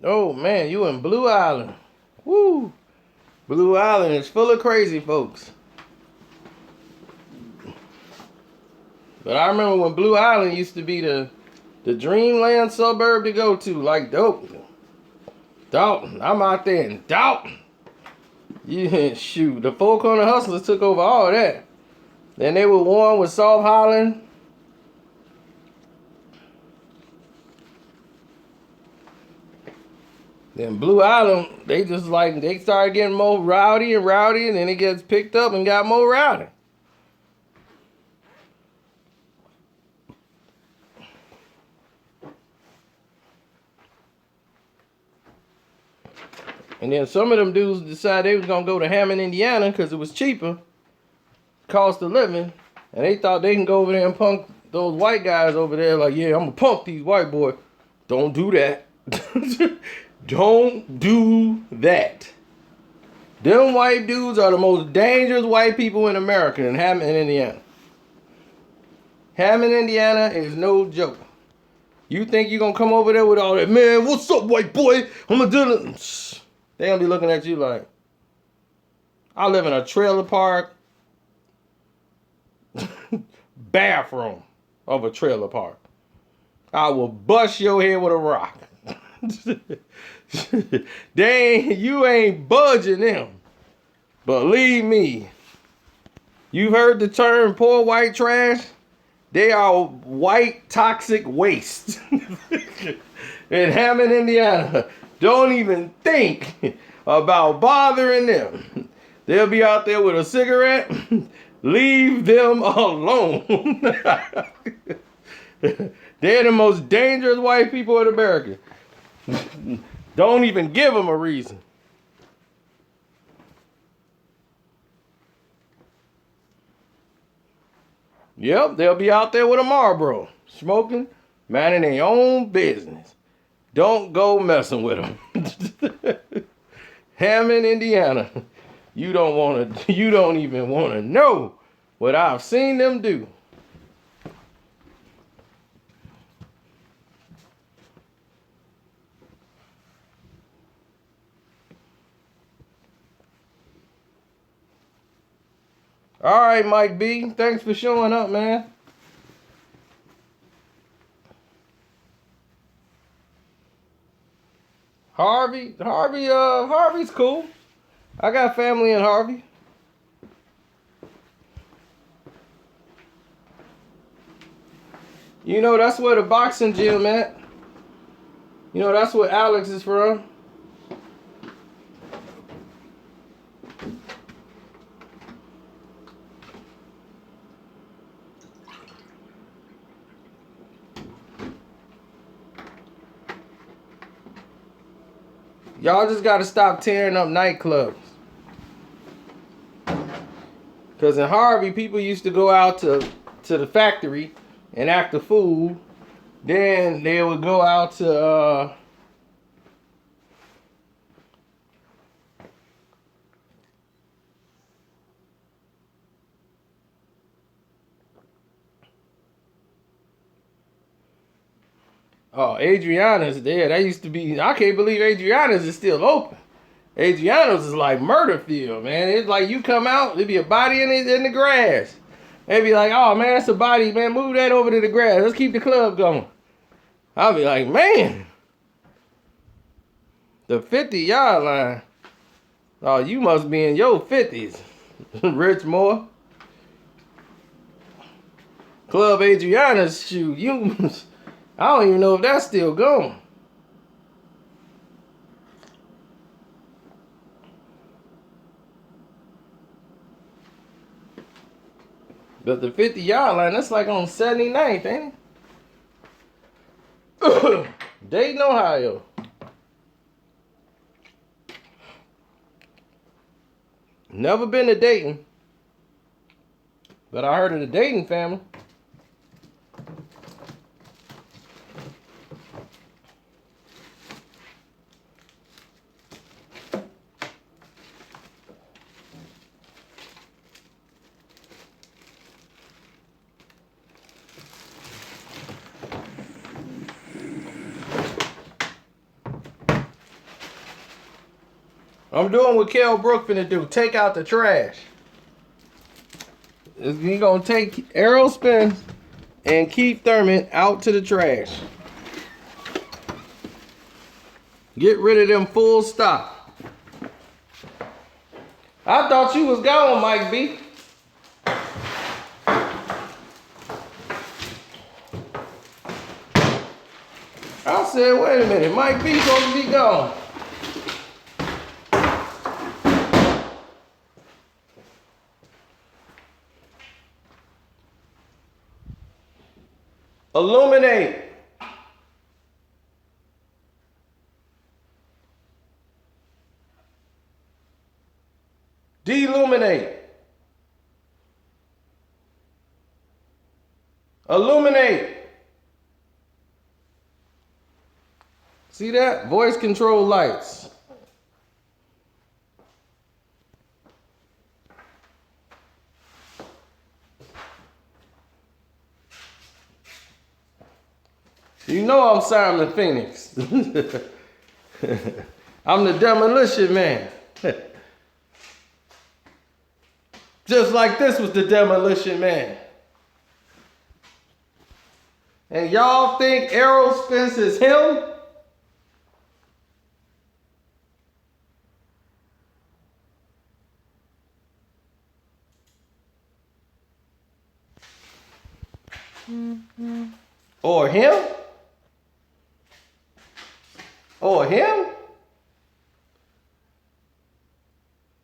Oh man, you in Blue Island. Woo! Blue Island is full of crazy folks. But I remember when Blue Island used to be the dreamland suburb to go to, like Dalton. I'm out there in Dalton. Yeah, shoot. The Four Corner Hustlers took over all that. Then they were one with South Holland. Then Blue Island, they just like, they started getting more rowdy, and then it gets picked up and got more rowdy. And then some of them dudes decided they was gonna go to Hammond, Indiana, because it was cheaper, cost of living, and they thought they can go over there and punk those white guys over there. Like, yeah, I'm gonna punk these white boys. Don't do that. Don't do that. Them white dudes are the most dangerous white people in America in Hammond, Indiana. Hammond, Indiana is no joke. You think you're gonna come over there with all that, man, what's up, white boy? I'm gonna do this. They gonna be looking at you like, I live in a trailer park bathroom of a trailer park. I will bust your head with a rock. You ain't budging them. Believe me. You've heard the term poor white trash? They are white toxic waste. In Hammond, Indiana. Don't even think about bothering them. They'll be out there with a cigarette. Leave them alone. They're the most dangerous white people in America. Don't even give them a reason. Yep, they'll be out there with a Marlboro, smoking, minding their own business. Don't go messing with them. Hammond, Indiana. You don't even want to know what I've seen them do. All right, Mike B. Thanks for showing up, man. Harvey's cool. I got family in Harvey. You know, that's where the boxing gym at. You know, that's where Alex is from. Y'all just gotta stop tearing up nightclubs. Cause in Harvey, people used to go out to the factory and act a fool. Then they would go out to oh, Adriana's there. That used to be, I can't believe Adriana's is still open. Adriana's is like murder field, man. It's like you come out, there'd be a body in the grass. They'd be like, oh man, that's a body, man. Move that over to the grass. Let's keep the club going. I'll be like, man. The 50-yard line. Oh, you must be in your 50s. Rich Moore. Club Adriana's shoe. I don't even know if that's still going. But the 50-yard line, that's like on 79th, ain't it? Dayton, Ohio. Never been to Dayton. But I heard of the Dayton family. I'm doing what Kell Brook finna do. Take out the trash. He gonna take Errol Spence and Keith Thurman out to the trash. Get rid of them full stop. I thought you was gone, Mike B. I said, wait a minute, Mike B supposed to be gone. Illuminate. Deluminate. Illuminate. See that? Voice control lights. You know I'm Simon Phoenix. I'm the demolition man. Just like this was the demolition man. And y'all think Errol Spence is him? Or him? Or him?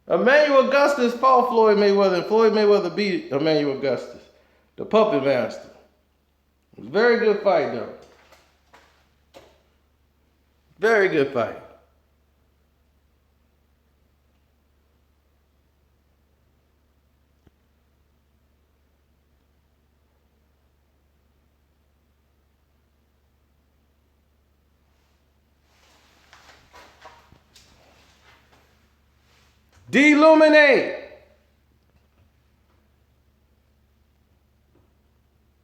Emmanuel Augustus fought Floyd Mayweather, and Floyd Mayweather beat Emmanuel Augustus, the puppet master. It was a very good fight, though. Very good fight. Deluminate.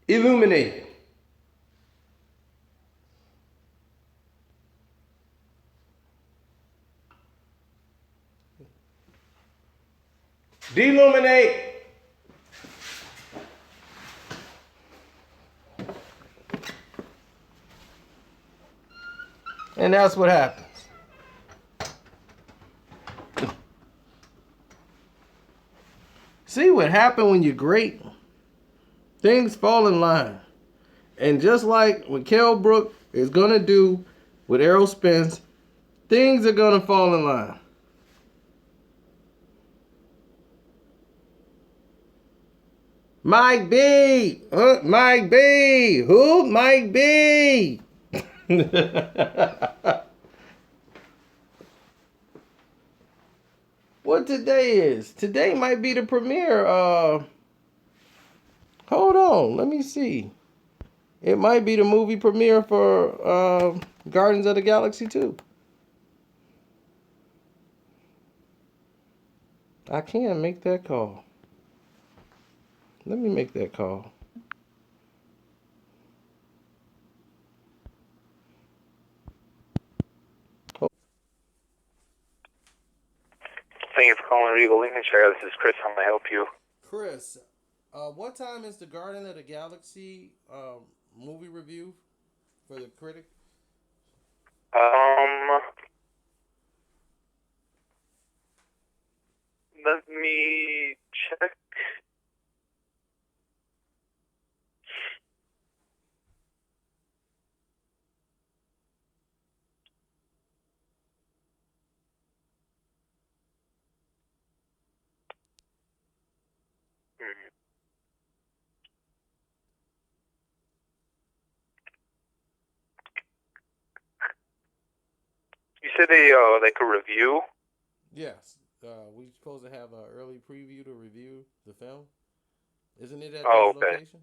Illuminate. Deluminate. And that's what happens. See what happened when you're great? Things fall in line. And just like what Kell Brook is going to do with Errol Spence, things are going to fall in line. Mike B. Mike B. Who? Mike B. What today is? Today might be the premiere. Hold on. Let me see. It might be the movie premiere for Guardians of the Galaxy 2. I can't make that call. Let me make that call. Thank you for calling Regal Lincolnshire. This is Chris. How may I help you? Chris, what time is the Guardian of the Galaxy movie review for the critic? Let me check. Hmm. You said they like a review. Yes. We supposed to have an early preview to review the film. Isn't it at Oh, this okay. location?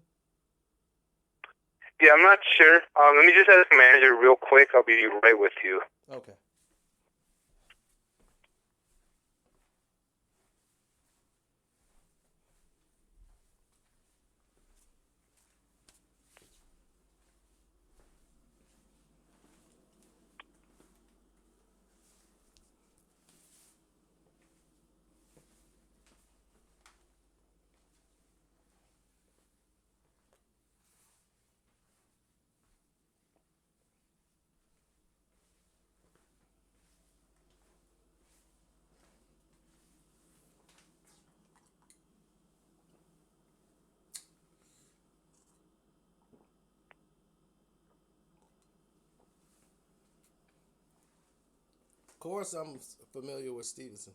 Yeah, I'm not sure. Let me just ask the manager real quick. I'll be right with you. Okay. Of course, I'm familiar with Stevenson.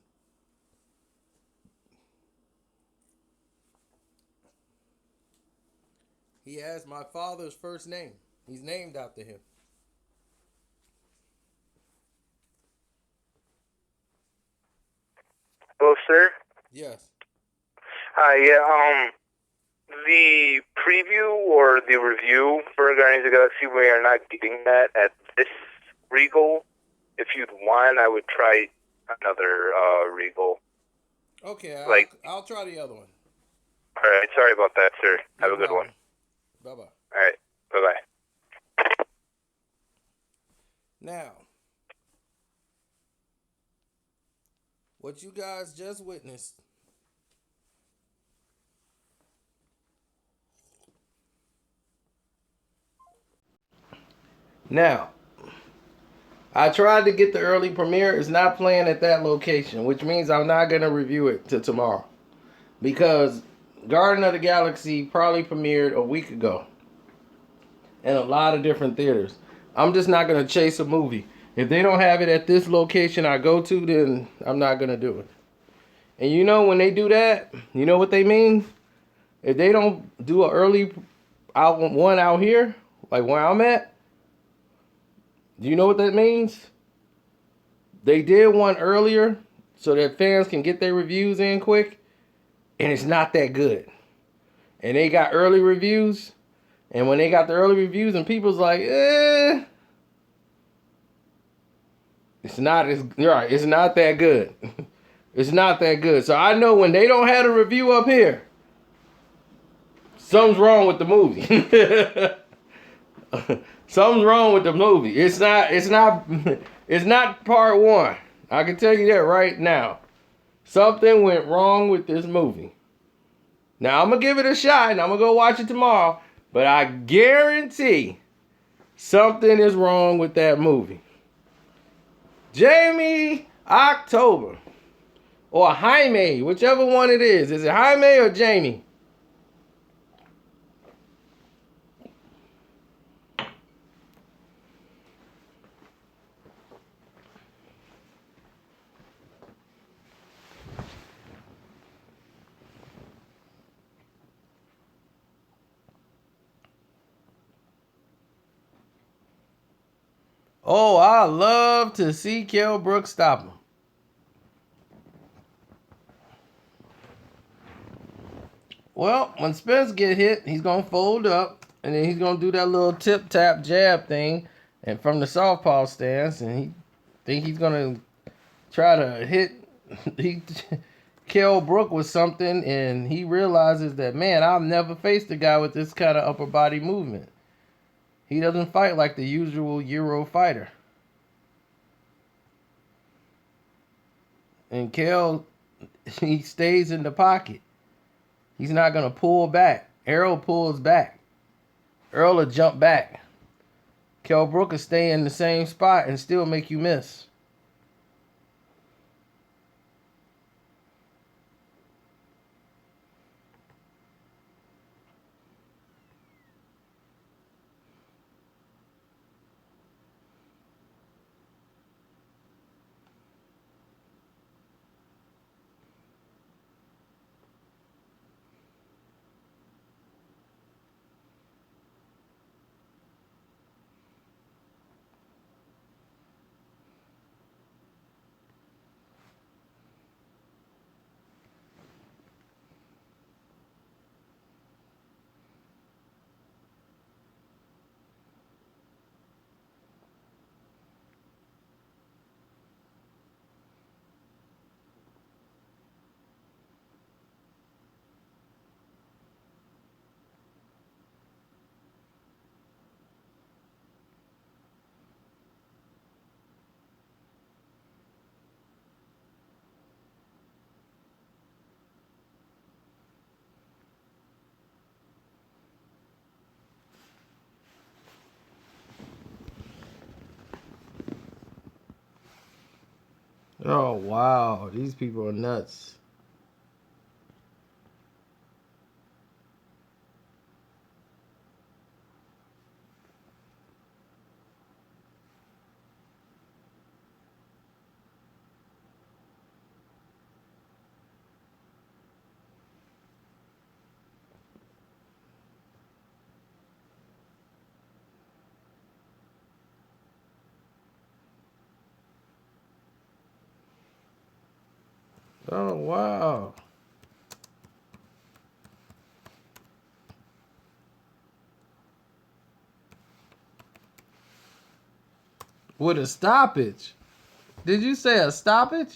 He has my father's first name. He's named after him. Hello, sir. Yes. Hi. Yeah. The preview or the review for Guardians of the Galaxy, we are not getting that at this Regal. If you'd want, I would try another Regal. Okay, Like, I'll try the other one. all right. Sorry about that, sir. Have No a good one. Bye bye. All right. Bye bye. Now, what you guys just witnessed now, I tried to get the early premiere. It's not playing at that location, which means I'm not going to review it till tomorrow. Because Guardian of the Galaxy probably premiered a week ago in a lot of different theaters. I'm just not going to chase a movie. If they don't have it at this location I go to, then I'm not going to do it. And you know when they do that, you know what they mean? If they don't do an early one out here, like where I'm at, do you know what that means? They did one earlier so that fans can get their reviews in quick, and it's not that good. And they got early reviews, and when they got the early reviews and people's like, it's not as right, it's not that good. It's not that good. So I know when they don't have a review up here, something's wrong with the movie. Something's wrong with the movie. It's not part one. I can tell you that right now. Something went wrong with this movie. Now I'm gonna give it a shot and I'm gonna go watch it tomorrow, but I guarantee something is wrong with that movie. Jamie October or Jaime, whichever one it is. Is it Jaime or Jamie? Oh, I love to see Kell Brooks stop him. Well, when Spence get hit, he's going to fold up, and then he's going to do that little tip-tap jab thing and from the southpaw stance, and he think he's going to try to hit Kell Brook with something, and he realizes that, man, I've never faced a guy with this kind of upper body movement. He doesn't fight like the usual Euro fighter. And Kell, he stays in the pocket. He's not going to pull back. Errol pulls back. Errol will jump back. Kell Brook will stay in the same spot and still make you miss. Oh wow, these people are nuts. Oh wow. With a stoppage. Did you say a stoppage?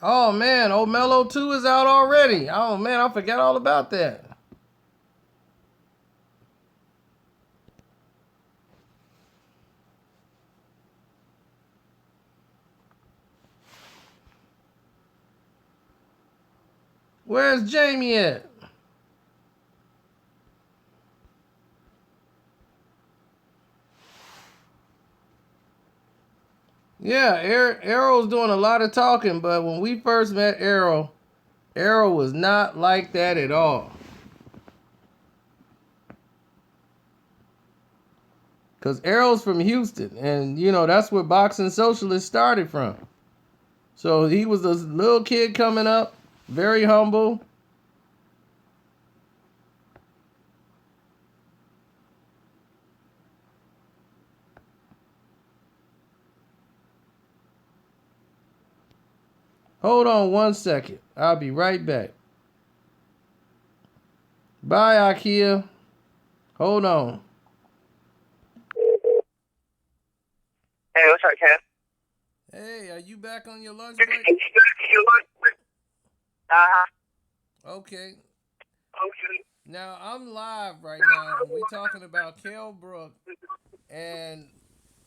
Oh man, O'Mello 2 is out already. Oh man, I forgot all about that. Where's Jamie at? Yeah, Errol's doing a lot of talking, but when we first met Errol was not like that at all. Because Errol's from Houston, and you know, that's where Boxing Socialist started from. So he was a little kid coming up, very humble. Hold on one second. I'll be right back. Bye, Ikea. Hold on. Hey, what's up, Kev? Hey, are you back on your lunch break? Okay. Okay. Now I'm live right now, and we're talking about Kell Brook and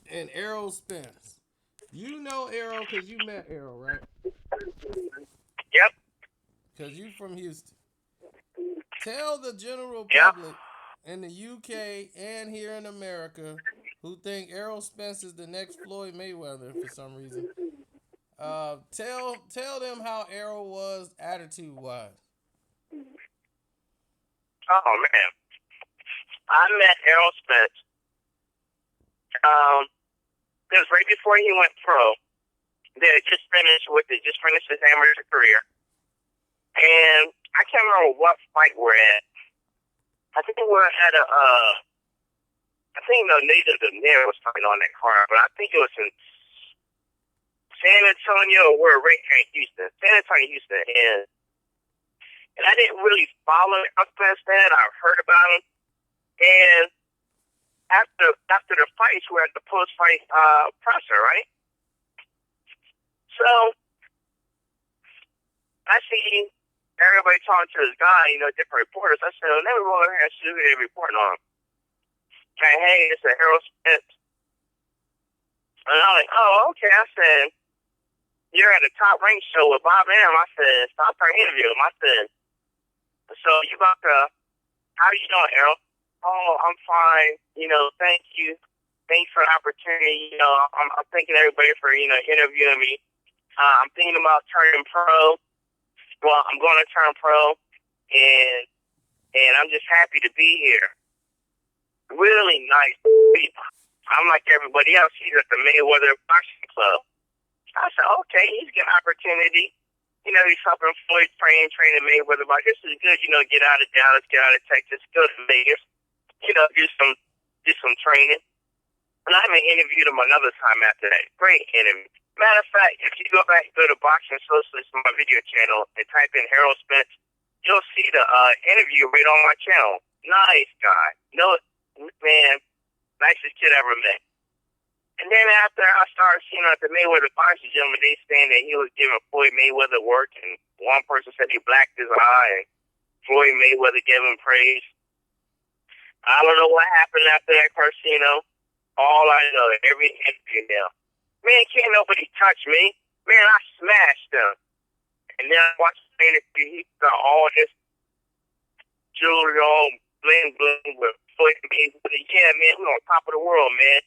Errol Spence. You know Errol because you met Errol, right? Yep. Because you from Houston. Tell the general Yep. public in the UK and here in America who think Errol Spence is the next Floyd Mayweather for some reason. Tell them how Errol was attitude wise. Oh man, I met Errol Spence. It was right before he went pro. They had just finished his amateur career, and I can't remember what fight we're at. I think we're at I think Native Demir was fighting on that card, but I think it was in San Antonio or we're right here in Houston. San Antonio, Houston, and I didn't really follow Spence then. I heard about him, and after the fights, we were at the post-fight presser, right? So I see everybody talking to this guy, different reporters. I said, well, let me roll over here and see who they're reporting on. Hey, it's a Errol Spence. And I'm like, oh, okay. I said, you're at a top rank show with Bob M. I said, stop our interview him. I said, so you about to, how you doing, Errol? Oh, I'm fine. Thank you. Thanks for the opportunity. I'm thanking everybody for, interviewing me. I'm thinking about turning pro. Well, I'm going to turn pro, and I'm just happy to be here. Really nice people. I'm like everybody else. He's at the Mayweather Boxing Club. I said, okay, he's getting an opportunity. He's helping Floyd training Mayweather. But this is good. Get out of Dallas, get out of Texas, go to Vegas. Do some training. And I even interviewed him another time after that. Great interview. Matter of fact, if you go to Boxing Socialist on my video channel and type in Errol Spence, you'll see the interview right on my channel. Nice guy. Man, nicest kid I ever met. And then after I started seeing at the Mayweather boxing gym, they saying that he was giving Floyd Mayweather work, and one person said he blacked his eye, and Floyd Mayweather gave him praise. I don't know what happened after that casino. All I know, every interview now. Man, can't nobody touch me. Man, I smashed him. And then I watched the interview. He got all this jewelry, all bling bling with Floyd Mayweather, yeah, man, we're on top of the world, man.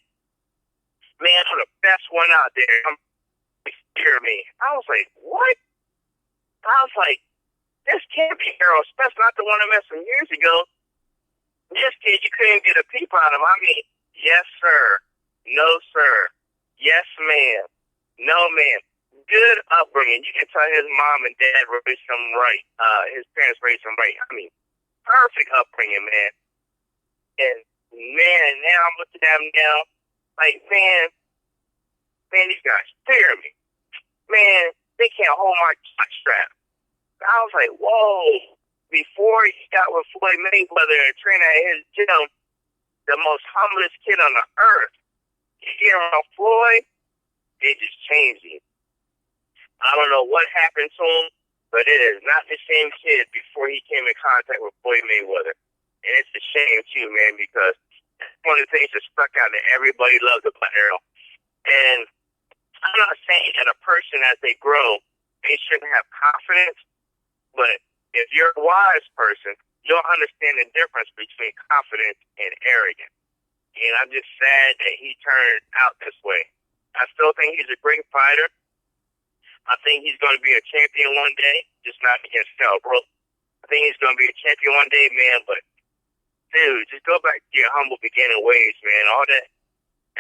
Man, I'm the best one out there. Hear me. I was like, what? I was like, this can't be Errol Spence, not the one I met some years ago. This kid, you couldn't get a peep out of him. I mean, yes, sir. No, sir. Yes, ma'am. No, ma'am. Good upbringing. You can tell his mom and dad raised him right. His parents raised him right. I mean, perfect upbringing, man. And, man, now I'm looking at him now. Like, man, these guys fear me. Man, they can't hold my strap. I was like, whoa. Before he got with Floyd Mayweather and training at his gym, the most humblest kid on the earth. Here on Floyd, it just changed him. I don't know what happened to him, but it is not the same kid before he came in contact with Floyd Mayweather. And it's a shame, too, man, because one of the things that stuck out that everybody loved about Errol. And I'm not saying that a person, as they grow, they shouldn't have confidence, but if you're a wise person, you'll understand the difference between confidence and arrogance. And I'm just sad that he turned out this way. I still think he's a great fighter. I think he's going to be a champion one day, just not against Errol. I think he's going to be a champion one day, man, but, dude, just go back to your humble beginning ways, man. All that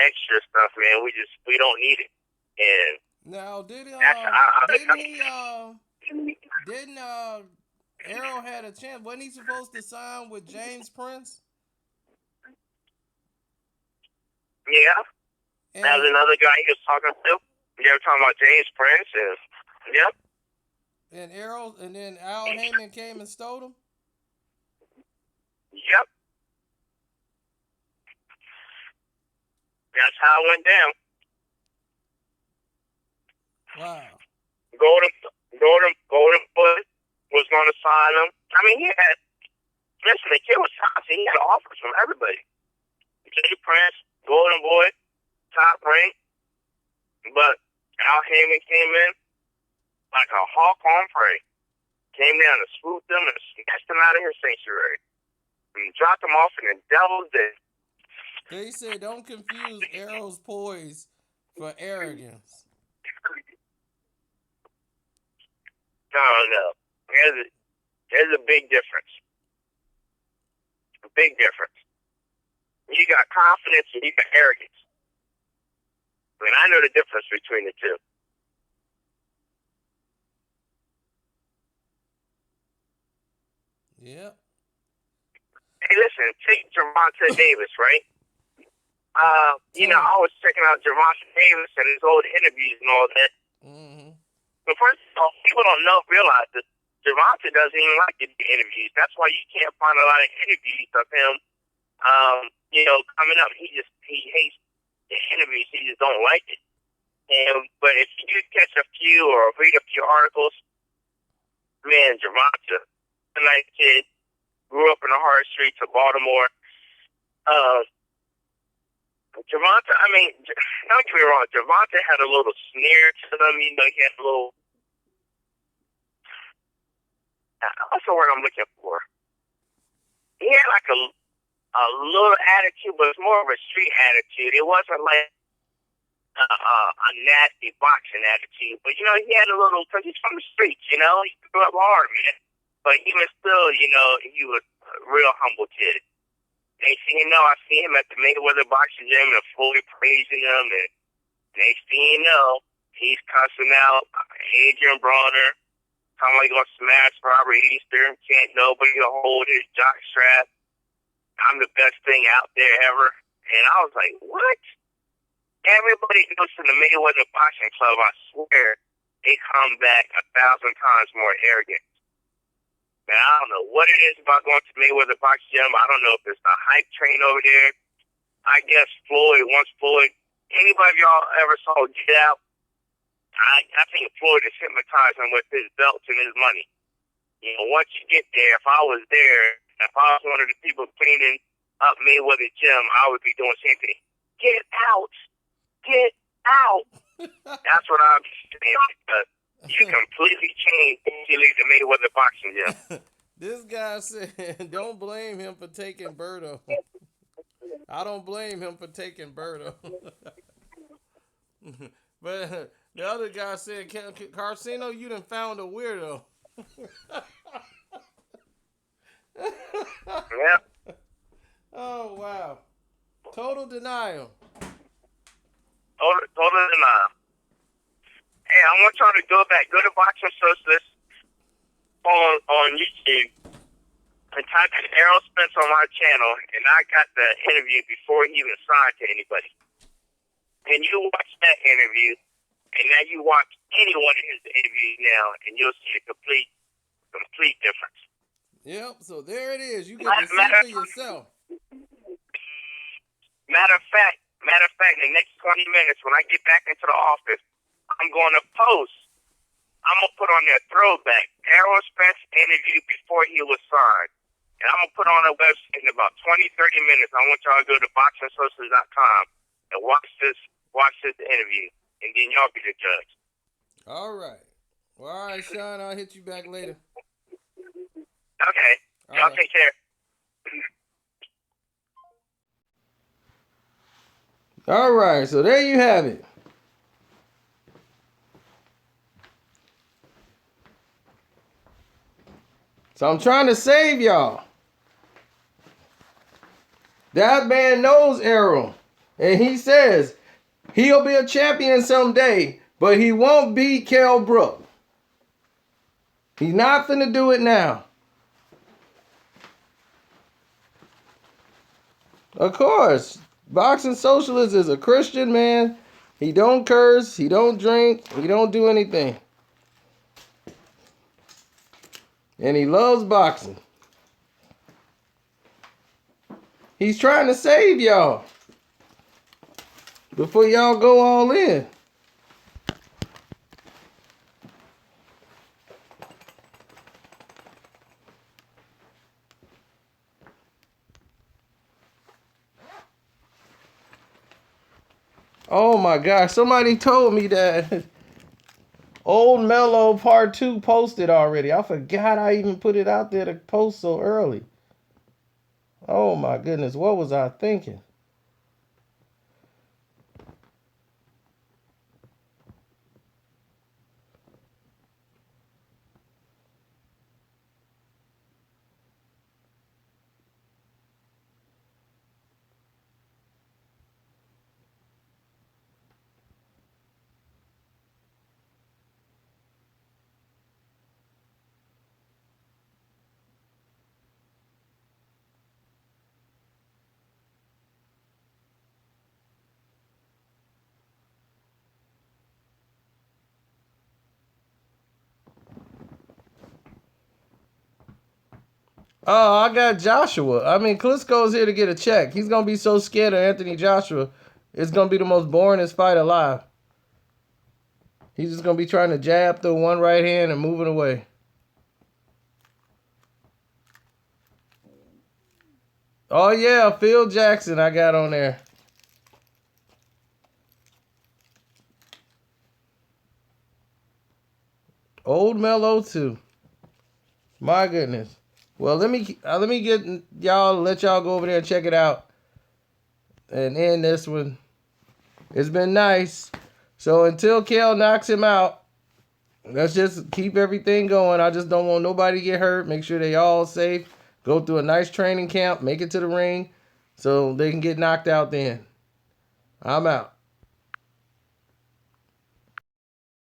extra stuff, man, we don't need it. And Now, didn't Errol had a chance? Wasn't he supposed to sign with James Prince? yeah, And, that was another guy he was talking to. You were talking about James Prince, and yep. and Errol, and then Al Heyman came and stole him? Yep. That's how it went down. Wow. Golden Boy was going to sign him. I mean, the kid was toxic. He had offers from everybody. Jay Prince, Golden Boy, Top Rank. But Al Heyman came in like a hawk on prey. Came down and swooped them and snatched them out of his sanctuary. And dropped them off in the devil's den. They said don't confuse Errol's poise for arrogance. No. There's a big difference. A big difference. You got confidence and you got arrogance. I mean, I know the difference between the two. Yep. Hey, listen, take Gervonta Davis, right? I was checking out Gervonta Davis and his old interviews and all that. Mm-hmm. But first of all, people don't realize that Gervonta doesn't even like to do interviews. That's why you can't find a lot of interviews of him. Coming up, he hates the interviews. He just don't like it. But if you do catch a few or read a few articles, man, Gervonta, a nice kid, grew up in the hard streets of Baltimore. Gervonta, I mean, don't get me wrong, Gervonta had a little sneer to him. He had a little, what's the word I'm looking for? He had like a little attitude, but it's more of a street attitude. It wasn't like a nasty boxing attitude, but he had a little, because he's from the streets, he grew up hard, man. But even still, he was a real humble kid. I see him at the Mayweather boxing gym and Floyd praising him, and next thing you know, he's cussing out Adrian Bronner, talking like he's gonna smash Robert Easter, can't nobody hold his jock strap. I'm the best thing out there ever. And I was like, what? Everybody goes to the Mayweather Boxing Club, I swear, they come back 1,000 times more arrogant. Man, I don't know what it is about going to Mayweather Boxing Gym. I don't know if it's the hype train over there. I guess anybody of y'all ever saw Get Out? I think Floyd is hypnotizing with his belts and his money. Once you get there, if I was there, if I was one of the people cleaning up Mayweather Gym, I would be doing the same thing. Get out! Get out! That's what I'm saying, because you completely changed when you leave the Mayweather Boxing Gym. This guy said, don't blame him for taking Berto. I don't blame him for taking Berto. But the other guy said, Carcino, you done found a weirdo. Yeah. Oh, wow. Total denial. Total denial. Hey, I want y'all to go to Boxing Socialist on YouTube and type in Errol Spence on my channel, and I got the interview before he even signed to anybody. And you watch that interview, and now you watch any one of his interviews now, and you'll see a complete difference. Yep, so there it is. You get to see for yourself. Matter of fact, in the next 20 minutes, when I get back into the office, I'm going to post. I'm going to put on their throwback Errol Spence interview before he was signed. And I'm going to put on a website in about 20, 30 minutes. I want y'all to go to boxingsocials.com and watch this interview. And then y'all be the judge. All right. Well, all right, Sean, I'll hit you back later. Okay. Y'all right. take care. All right, so there you have it. So I'm trying to save y'all. That man knows Errol. And he says he'll be a champion someday, but he won't beat Kell Brook. He's not finna do it now. Of course. Boxing Socialist is a Christian man. He don't curse. He don't drink. He don't do anything. And he loves boxing. He's trying to save y'all before y'all go all in. Oh my gosh, somebody told me that Old Mellow Part 2 posted already. I forgot I even put it out there to post so early. Oh my goodness, what was I thinking? Oh, I got Joshua. I mean, Klitschko's here to get a check. He's going to be so scared of Anthony Joshua. It's going to be the most boringest fight alive. He's just going to be trying to jab through one right hand and moving away. Oh, yeah, Phil Jackson I got on there. Old Mellow too. My goodness. Well, let me get y'all, let y'all go over there and check it out and end this one. It's been nice. So until Kell knocks him out, let's just keep everything going. I just don't want nobody to get hurt. Make sure they all safe. Go through a nice training camp. Make it to the ring so they can get knocked out then. I'm out.